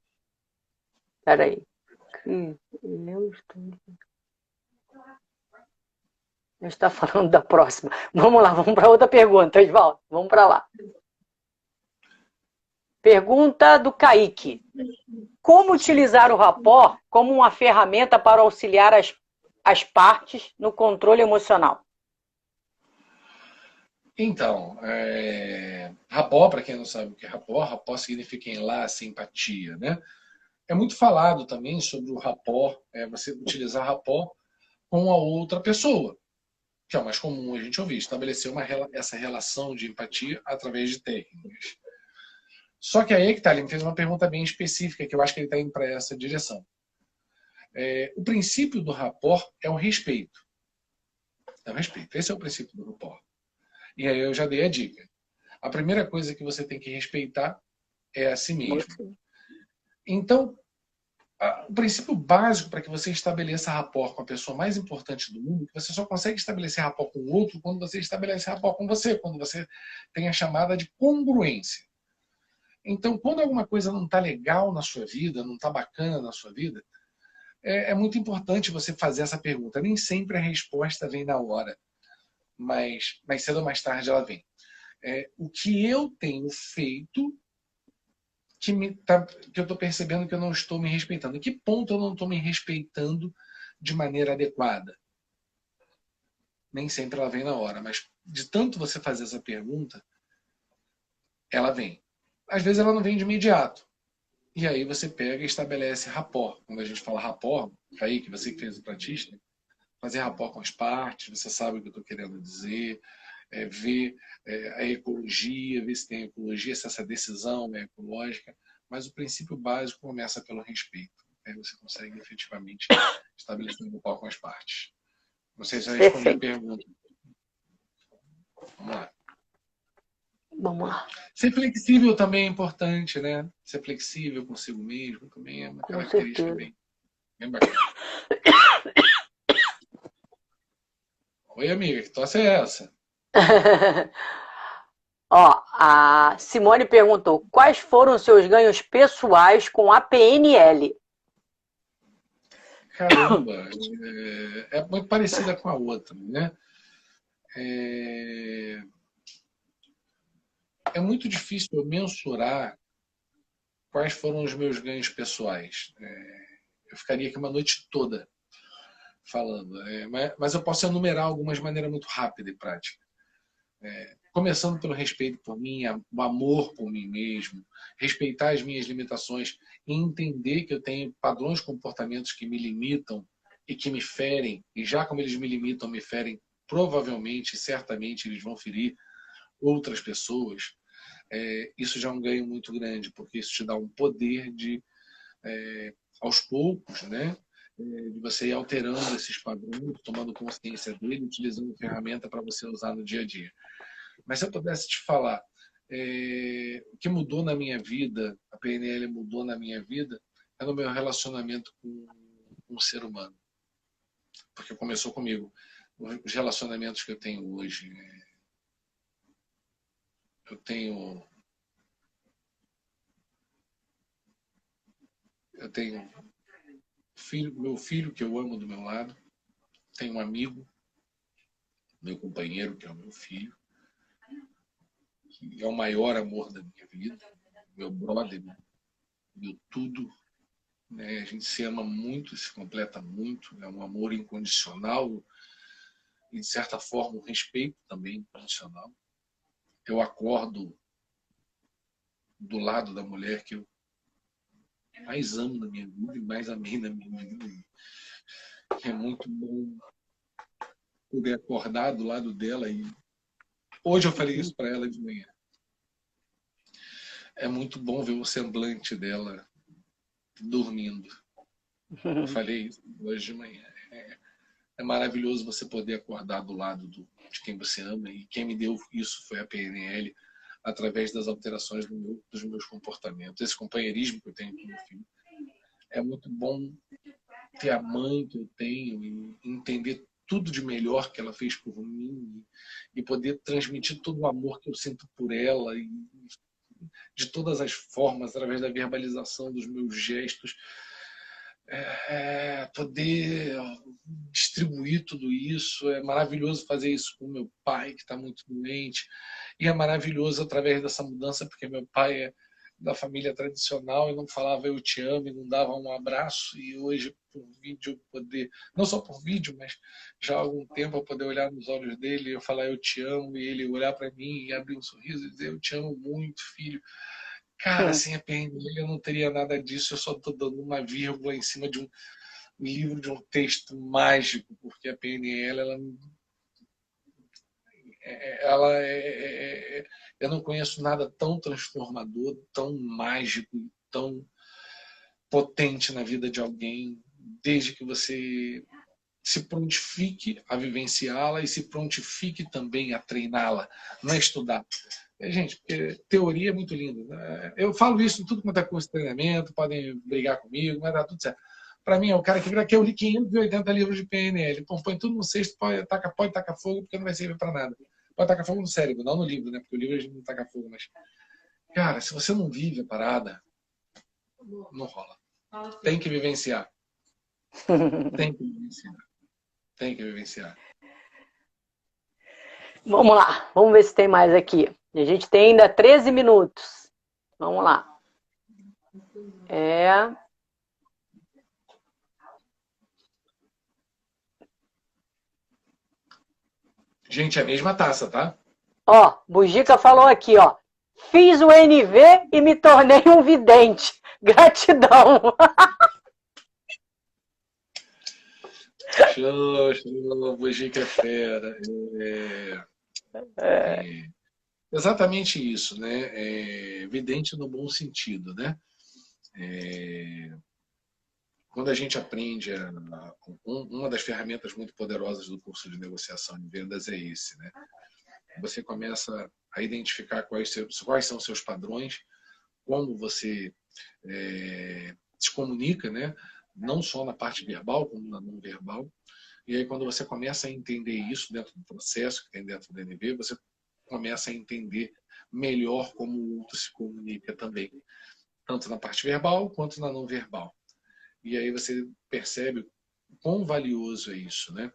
A gente está falando da próxima. Vamos lá, vamos para outra pergunta, Oswaldo. Vamos para lá. Pergunta do Kaique. Como utilizar o rapport como uma ferramenta para auxiliar as partes no controle emocional? Então, rapport, para quem não sabe o que é rapport significa enlace, empatia, né? É muito falado também sobre o rapport, você utilizar rapport com a outra pessoa, que é o mais comum a gente ouvir, estabelecer essa relação de empatia através de técnicas. Só que aí que tá, ele me fez uma pergunta bem específica, que eu acho que ele está indo para essa direção. O princípio do rapport é o respeito. É o respeito. Esse é o princípio do rapport. E aí eu já dei a dica. A primeira coisa que você tem que respeitar é a si mesmo. Então, o princípio básico para que você estabeleça rapport com a pessoa mais importante do mundo, que você só consegue estabelecer rapport com o outro quando você estabelece rapport com você, quando você tem a chamada de congruência. Então, quando alguma coisa não está legal na sua vida, não está bacana na sua vida, é muito importante você fazer essa pergunta. Nem sempre a resposta vem na hora, mas mais cedo ou mais tarde ela vem. O que eu tenho feito que eu estou percebendo que eu não estou me respeitando? Em que ponto eu não estou me respeitando de maneira adequada? Nem sempre ela vem na hora, mas de tanto você fazer essa pergunta, ela vem. Às vezes ela não vem de imediato. E aí você pega e estabelece rapport. Quando a gente fala rapport, aí que você que fez o pratista, fazer rapport com as partes, você sabe o que eu estou querendo dizer, ver a ecologia, ver se tem ecologia, se essa decisão é ecológica. Mas o princípio básico começa pelo respeito. Aí você consegue efetivamente estabelecer um rapport com as partes. Não sei se eu respondi a pergunta. Vamos lá. Vamos lá. Ser flexível também é importante, né? Ser flexível consigo mesmo também é uma característica bem bacana. Oi, amiga, que tosse é essa? Ó, a Simone perguntou, quais foram os seus ganhos pessoais com a PNL? Caramba, é muito parecida com a outra, né? É, é muito difícil eu mensurar quais foram os meus ganhos pessoais. Eu ficaria aqui uma noite toda falando, mas eu posso enumerar algumas de maneira muito rápida e prática. Começando pelo respeito por mim, o amor por mim mesmo, respeitar as minhas limitações e entender que eu tenho padrões de comportamentos que me limitam e que me ferem, e já como eles me limitam, me ferem, provavelmente, certamente, eles vão ferir outras pessoas. Isso já é um ganho muito grande, porque isso te dá um poder de, aos poucos, né, de você ir alterando esses padrões, tomando consciência dele, utilizando ferramenta para você usar no dia a dia. Mas se eu pudesse te falar, o que mudou na minha vida, a PNL mudou na minha vida, é no meu relacionamento com um ser humano. Porque começou comigo. Os relacionamentos que eu tenho hoje, eu tenho meu filho que eu amo do meu lado, tenho um amigo, meu companheiro que é o meu filho, que é o maior amor da minha vida, meu brother, meu tudo, né? A gente se ama muito, se completa muito, é um amor incondicional e, de certa forma, um respeito também incondicional. Eu acordo do lado da mulher que eu mais amo na minha vida e mais amei na minha vida. É muito bom poder acordar do lado dela. E hoje eu falei isso para ela de manhã. É muito bom ver o semblante dela dormindo. Eu falei isso hoje de manhã. É maravilhoso você poder acordar do lado de quem você ama, e quem me deu isso foi a PNL, através das alterações dos meus comportamentos. Esse companheirismo que eu tenho com meu filho. É muito bom ter a mãe que eu tenho e entender tudo de melhor que ela fez por mim e poder transmitir todo o amor que eu sinto por ela e de todas as formas, através da verbalização dos meus gestos, poder distribuir tudo isso. É maravilhoso fazer isso com meu pai, que está muito doente, e é maravilhoso através dessa mudança, porque meu pai é da família tradicional e não falava eu te amo e não dava um abraço, e hoje por vídeo poder, não só por vídeo, mas já há algum tempo eu poder olhar nos olhos dele e eu falar eu te amo, e ele olhar para mim e abrir um sorriso e dizer eu te amo muito, filho. Cara, sem a PNL eu não teria nada disso, eu só estou dando uma vírgula em cima de um livro, de um texto mágico, porque a PNL, eu não conheço nada tão transformador, tão mágico, tão potente na vida de alguém, desde que você se prontifique a vivenciá-la e se prontifique também a treiná-la, não é estudar. Gente, porque teoria é muito linda, né? Eu falo isso em tudo quanto é curso de treinamento, podem brigar comigo, mas dá tudo certo. Para mim, é o cara que vira que eu li 580 livros de PNL. Pô, põe tudo no cesto, pode tacar fogo, porque não vai servir para nada. Pode tacar fogo no cérebro, não no livro, né? Porque o livro a gente não taca fogo, mas... Cara, se você não vive a parada, não rola. Tem que vivenciar. Tem que vivenciar. Tem que vivenciar. Vamos lá, vamos ver se tem mais aqui. A gente tem ainda 13 minutos. Vamos lá. Gente, é a mesma taça, tá? Ó, Bujica falou aqui, ó. Fiz o NV e me tornei um vidente. Gratidão. Show, Bujica é fera. Exatamente isso, né? Vidente no bom sentido, né? Quando a gente aprende, uma das ferramentas muito poderosas do curso de negociação de vendas é esse, né? Você começa a identificar quais são os seus padrões, como você se comunica, né? Não só na parte verbal, como na não verbal. E aí, quando você começa a entender isso dentro do processo que tem dentro do NV, você começa a entender melhor como o outro se comunica também, tanto na parte verbal quanto na não verbal. E aí você percebe o quão valioso é isso, né?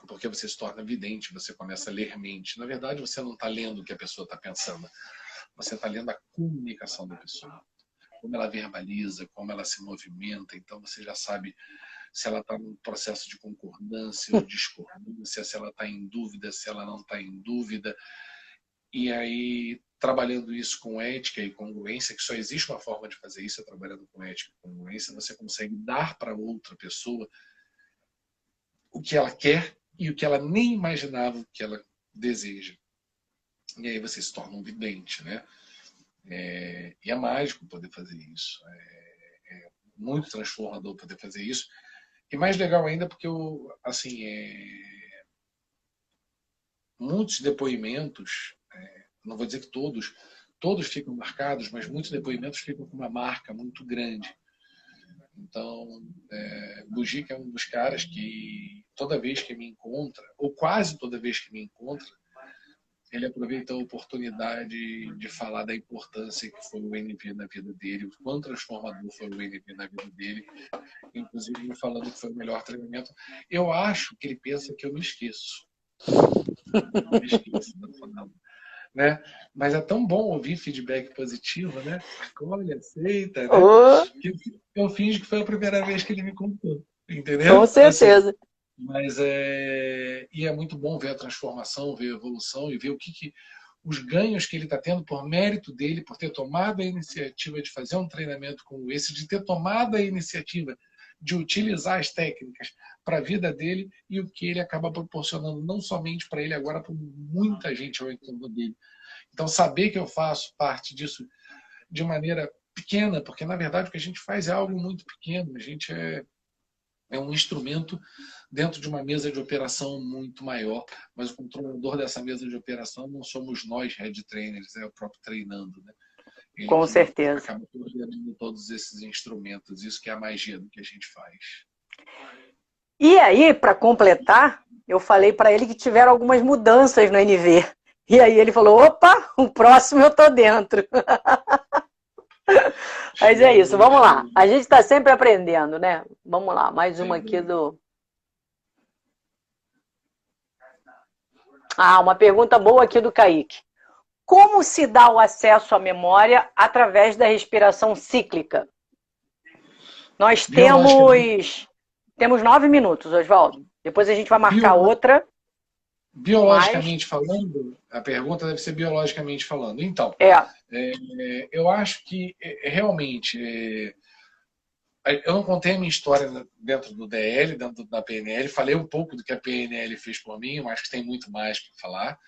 Porque você se torna vidente, você começa a ler mente. Na verdade, você não está lendo o que a pessoa está pensando, você está lendo a comunicação da pessoa, como ela verbaliza, como ela se movimenta. Então você já sabe se ela está num processo de concordância ou discordância, se ela está em dúvida, se ela não está em dúvida. E aí, trabalhando isso com ética e congruência, que só existe uma forma de fazer isso, é trabalhando com ética e congruência, você consegue dar para outra pessoa o que ela quer e o que ela nem imaginava que ela deseja. E aí você se torna um vidente, né? E é mágico poder fazer isso. É muito transformador poder fazer isso. E mais legal ainda porque assim, muitos depoimentos, não vou dizer que todos ficam marcados, mas muitos depoimentos ficam com uma marca muito grande. Então, Bujica é um dos caras que toda vez que me encontra, ou quase toda vez que me encontra, ele aproveita a oportunidade de falar da importância que foi o NV na vida dele, o quão transformador foi o NV na vida dele, inclusive me falando que foi o melhor treinamento. Eu acho que ele pensa que eu me esqueço. Eu me esqueço, né? Mas é tão bom ouvir feedback positivo, né? Olha, aceita, né? Que eu finjo que foi a primeira vez que ele me contou, entendeu? Com certeza. Assim, mas e é muito bom ver a transformação, ver a evolução e ver os ganhos que ele está tendo por mérito dele, por ter tomado a iniciativa de fazer um treinamento como esse, de ter tomado a iniciativa de utilizar as técnicas para a vida dele e o que ele acaba proporcionando, não somente para ele agora, para muita gente ao entorno dele. Então, saber que eu faço parte disso de maneira pequena, porque na verdade o que a gente faz é algo muito pequeno, a gente é um instrumento dentro de uma mesa de operação muito maior, mas o controlador dessa mesa de operação não somos nós, head trainers, é o próprio treinando, né? Ele com certeza. Acaba coordenando todos esses instrumentos, isso que é a magia do que a gente faz. E aí, para completar, eu falei para ele que tiveram algumas mudanças no NV. E aí ele falou, opa, o próximo eu tô dentro. Mas é isso, vamos lá. A gente está sempre aprendendo, né? Vamos lá, mais uma aqui do... Uma pergunta boa aqui do Kaique. Como se dá o acesso à memória através da respiração cíclica? Nós temos 9 minutos, Oswaldo. Depois a gente vai marcar outra. Biologicamente falando, a pergunta deve ser biologicamente falando. Então, eu acho que realmente eu não contei a minha história dentro do DL, dentro da PNL, falei um pouco do que a PNL fez por mim, mas que tem muito mais para falar.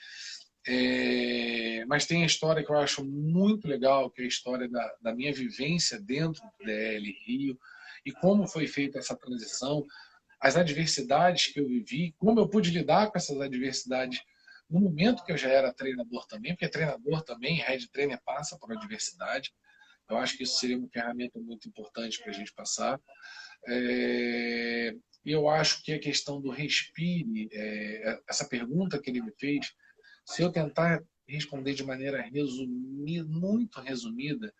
Mas tem a história que eu acho muito legal, que é a história da minha vivência dentro do DL Rio e como foi feita essa transição, as adversidades que eu vivi, como eu pude lidar com essas adversidades no momento que eu já era treinador também, porque treinador também, head trainer passa por adversidade. Eu acho que isso seria uma ferramenta muito importante para a gente passar. E eu acho que a questão do respire, essa pergunta que ele me fez, se eu tentar responder de maneira resumida, muito resumida,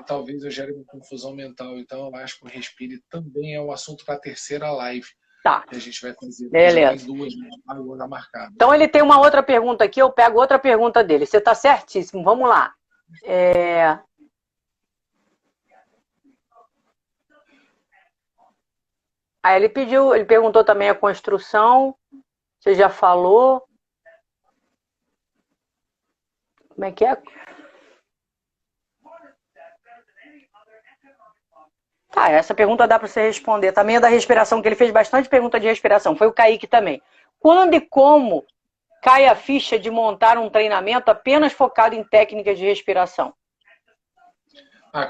talvez eu gere uma confusão mental. Então, eu acho que o respire também é o assunto para a terceira live. Tá. Que a gente vai fazer. Beleza. Tem duas agora marcadas. Então, ele tem uma outra pergunta aqui, eu pego outra pergunta dele. Você está certíssimo, vamos lá. Aí ele perguntou também a construção. Você já falou. Como é que é? Tá, essa pergunta dá para você responder. Também é da respiração, que ele fez bastante pergunta de respiração. Foi o Kaique também. Quando e como cai a ficha de montar um treinamento apenas focado em técnicas de respiração?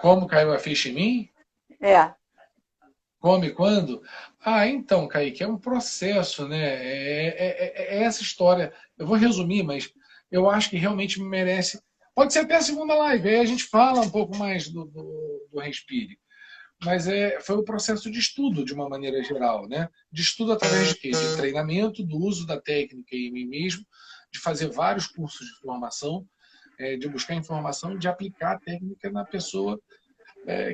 Como caiu a ficha em mim? Como e quando? Então, Kaique, é um processo, né? É essa história. Eu vou resumir, mas eu acho que realmente merece. Pode ser até a segunda live, aí a gente fala um pouco mais do respire. Mas foi um processo de estudo, de uma maneira geral, né? De estudo através de quê? De treinamento, do uso da técnica em mim mesmo, de fazer vários cursos de formação, de buscar informação, de aplicar a técnica na pessoa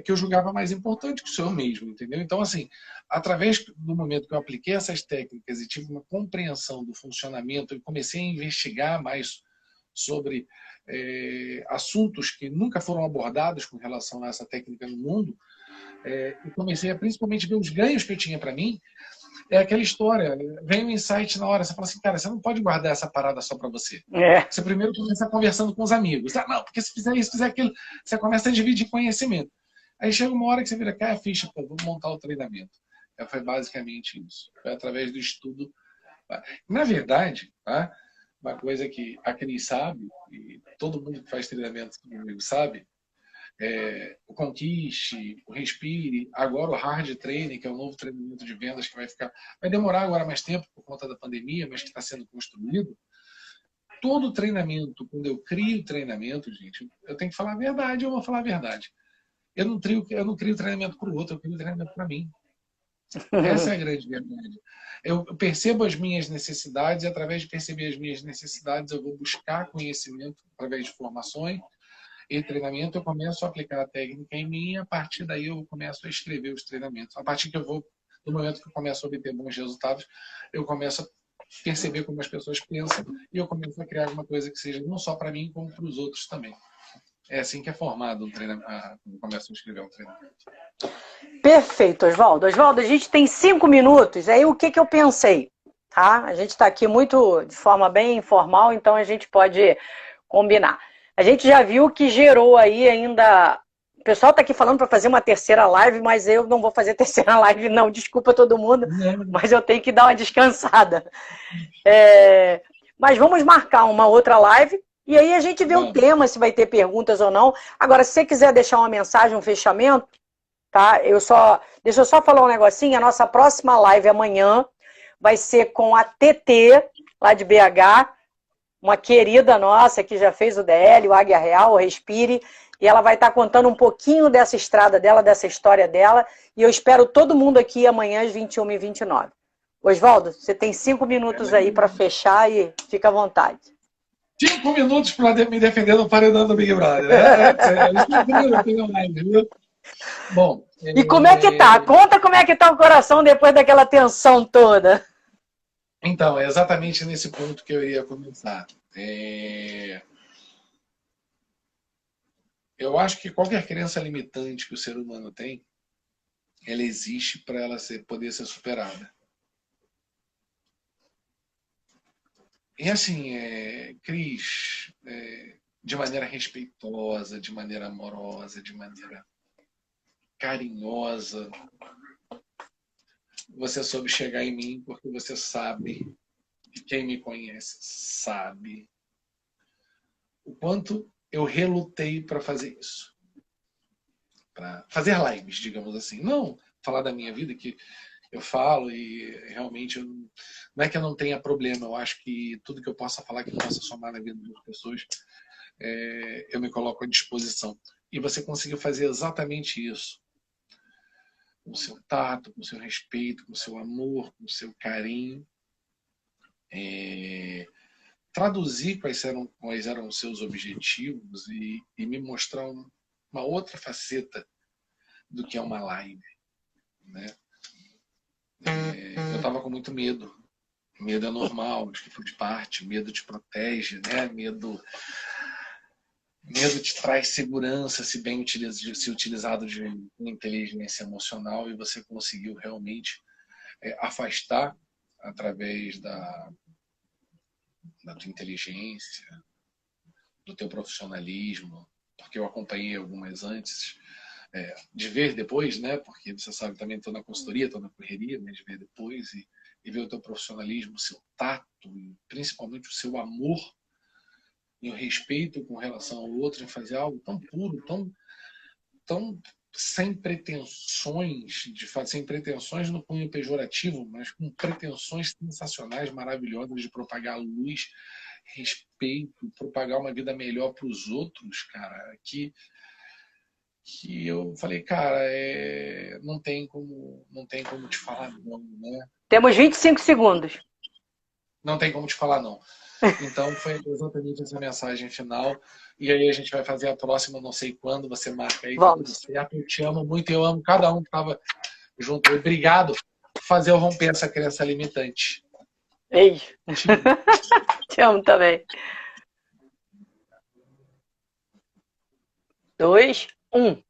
que eu julgava mais importante que o senhor mesmo, entendeu? Então, assim, através do momento que eu apliquei essas técnicas e tive uma compreensão do funcionamento e comecei a investigar mais sobre assuntos que nunca foram abordados com relação a essa técnica no mundo, e comecei a principalmente ver os ganhos que eu tinha para mim. É aquela história, vem um insight na hora, você fala assim, cara, você não pode guardar essa parada só para você. Você primeiro começa conversando com os amigos. Ah, não, porque se fizer isso, fizer aquilo, você começa a dividir conhecimento. Aí chega uma hora que você vira, cai a ficha, pô, vou montar o treinamento. Foi basicamente isso. Foi através do estudo. Na verdade, tá? Uma coisa que a Cris sabe, e todo mundo que faz treinamento comigo sabe, o Conquiste, o Respire, agora o Hard Training, que é o novo treinamento de vendas que vai demorar agora mais tempo por conta da pandemia, mas que está sendo construído. Todo treinamento, quando eu crio treinamento, gente, eu tenho que falar a verdade, eu vou falar a verdade. Eu não crio treinamento para o outro, eu crio treinamento para mim. Essa é a grande verdade. Eu percebo as minhas necessidades e através de perceber as minhas necessidades eu vou buscar conhecimento através de formações e treinamento, eu começo a aplicar a técnica em mim e a partir daí eu começo a escrever os treinamentos. A partir do momento que eu começo a obter bons resultados, eu começo a perceber como as pessoas pensam e eu começo a criar alguma coisa que seja não só para mim, como para os outros também. É assim que é formado um treinamento, quando começa a escrever um treinamento. Perfeito, Oswaldo. Oswaldo, a gente tem 5 minutos, aí o que eu pensei? Tá? A gente está aqui muito de forma bem informal, então a gente pode combinar. A gente já viu que gerou aí ainda... O pessoal está aqui falando para fazer uma terceira live, mas eu não vou fazer terceira live, não. Desculpa todo mundo, mas eu tenho que dar uma descansada. Mas vamos marcar uma outra live e aí a gente vê o tema, se vai ter perguntas ou não. Agora, se você quiser deixar uma mensagem, um fechamento, tá? Deixa eu só falar um negocinho. A nossa próxima live amanhã vai ser com a TT, lá de BH, uma querida nossa que já fez o DL, o Águia Real, o Respire, e ela vai estar contando um pouquinho dessa estrada dela, dessa história dela, e eu espero todo mundo aqui amanhã às 21h29. Oswaldo, você tem 5 minutos aí para fechar e fica à vontade. 5 minutos para me defender no paredão do Big Brother. Bom, e como é que tá? Conta como é que tá o coração depois daquela tensão toda. Então, é exatamente nesse ponto que eu iria começar. Eu acho que qualquer crença limitante que o ser humano tem, ela existe para ela poder ser superada. E assim, Cris, de maneira respeitosa, de maneira amorosa, de maneira carinhosa, você soube chegar em mim porque você sabe, e quem me conhece sabe, o quanto eu relutei para fazer isso. Para fazer lives, digamos assim. Não falar da minha vida, que eu falo e realmente não é que eu não tenha problema, eu acho que tudo que eu possa falar que possa somar na vida das pessoas, eu me coloco à disposição. E você conseguiu fazer exatamente isso. Com o seu tato, com o seu respeito, com o seu amor, com o seu carinho. Traduzir quais eram os seus objetivos e me mostrar uma outra faceta do que é uma live. Né? Eu estava com muito medo. Medo é normal, acho que faz parte. Medo te protege, né? Medo te traz segurança se bem utilizado de inteligência emocional e você conseguiu realmente afastar através da tua inteligência, do teu profissionalismo, porque eu acompanhei algumas antes, de ver depois, né? Porque você sabe, também estou na consultoria, estou na correria, mas de ver depois e ver o teu profissionalismo, o seu tato, e principalmente o seu amor e o respeito com relação ao outro, em fazer algo tão puro, tão sem pretensões, sem pretensões no cunho pejorativo, mas com pretensões sensacionais, maravilhosas de propagar luz, respeito, propagar uma vida melhor para os outros, cara, que eu falei, cara, não tem como te falar não, né? Temos 25 segundos. Não tem como te falar não. Então foi exatamente essa mensagem final. E aí a gente vai fazer a próxima, não sei quando, você marca aí, tá tudo Vamos. certo. Eu te amo muito, eu amo cada um que estava junto. Obrigado por fazer eu romper essa crença limitante. Beijo. Te amo também. 2, 1.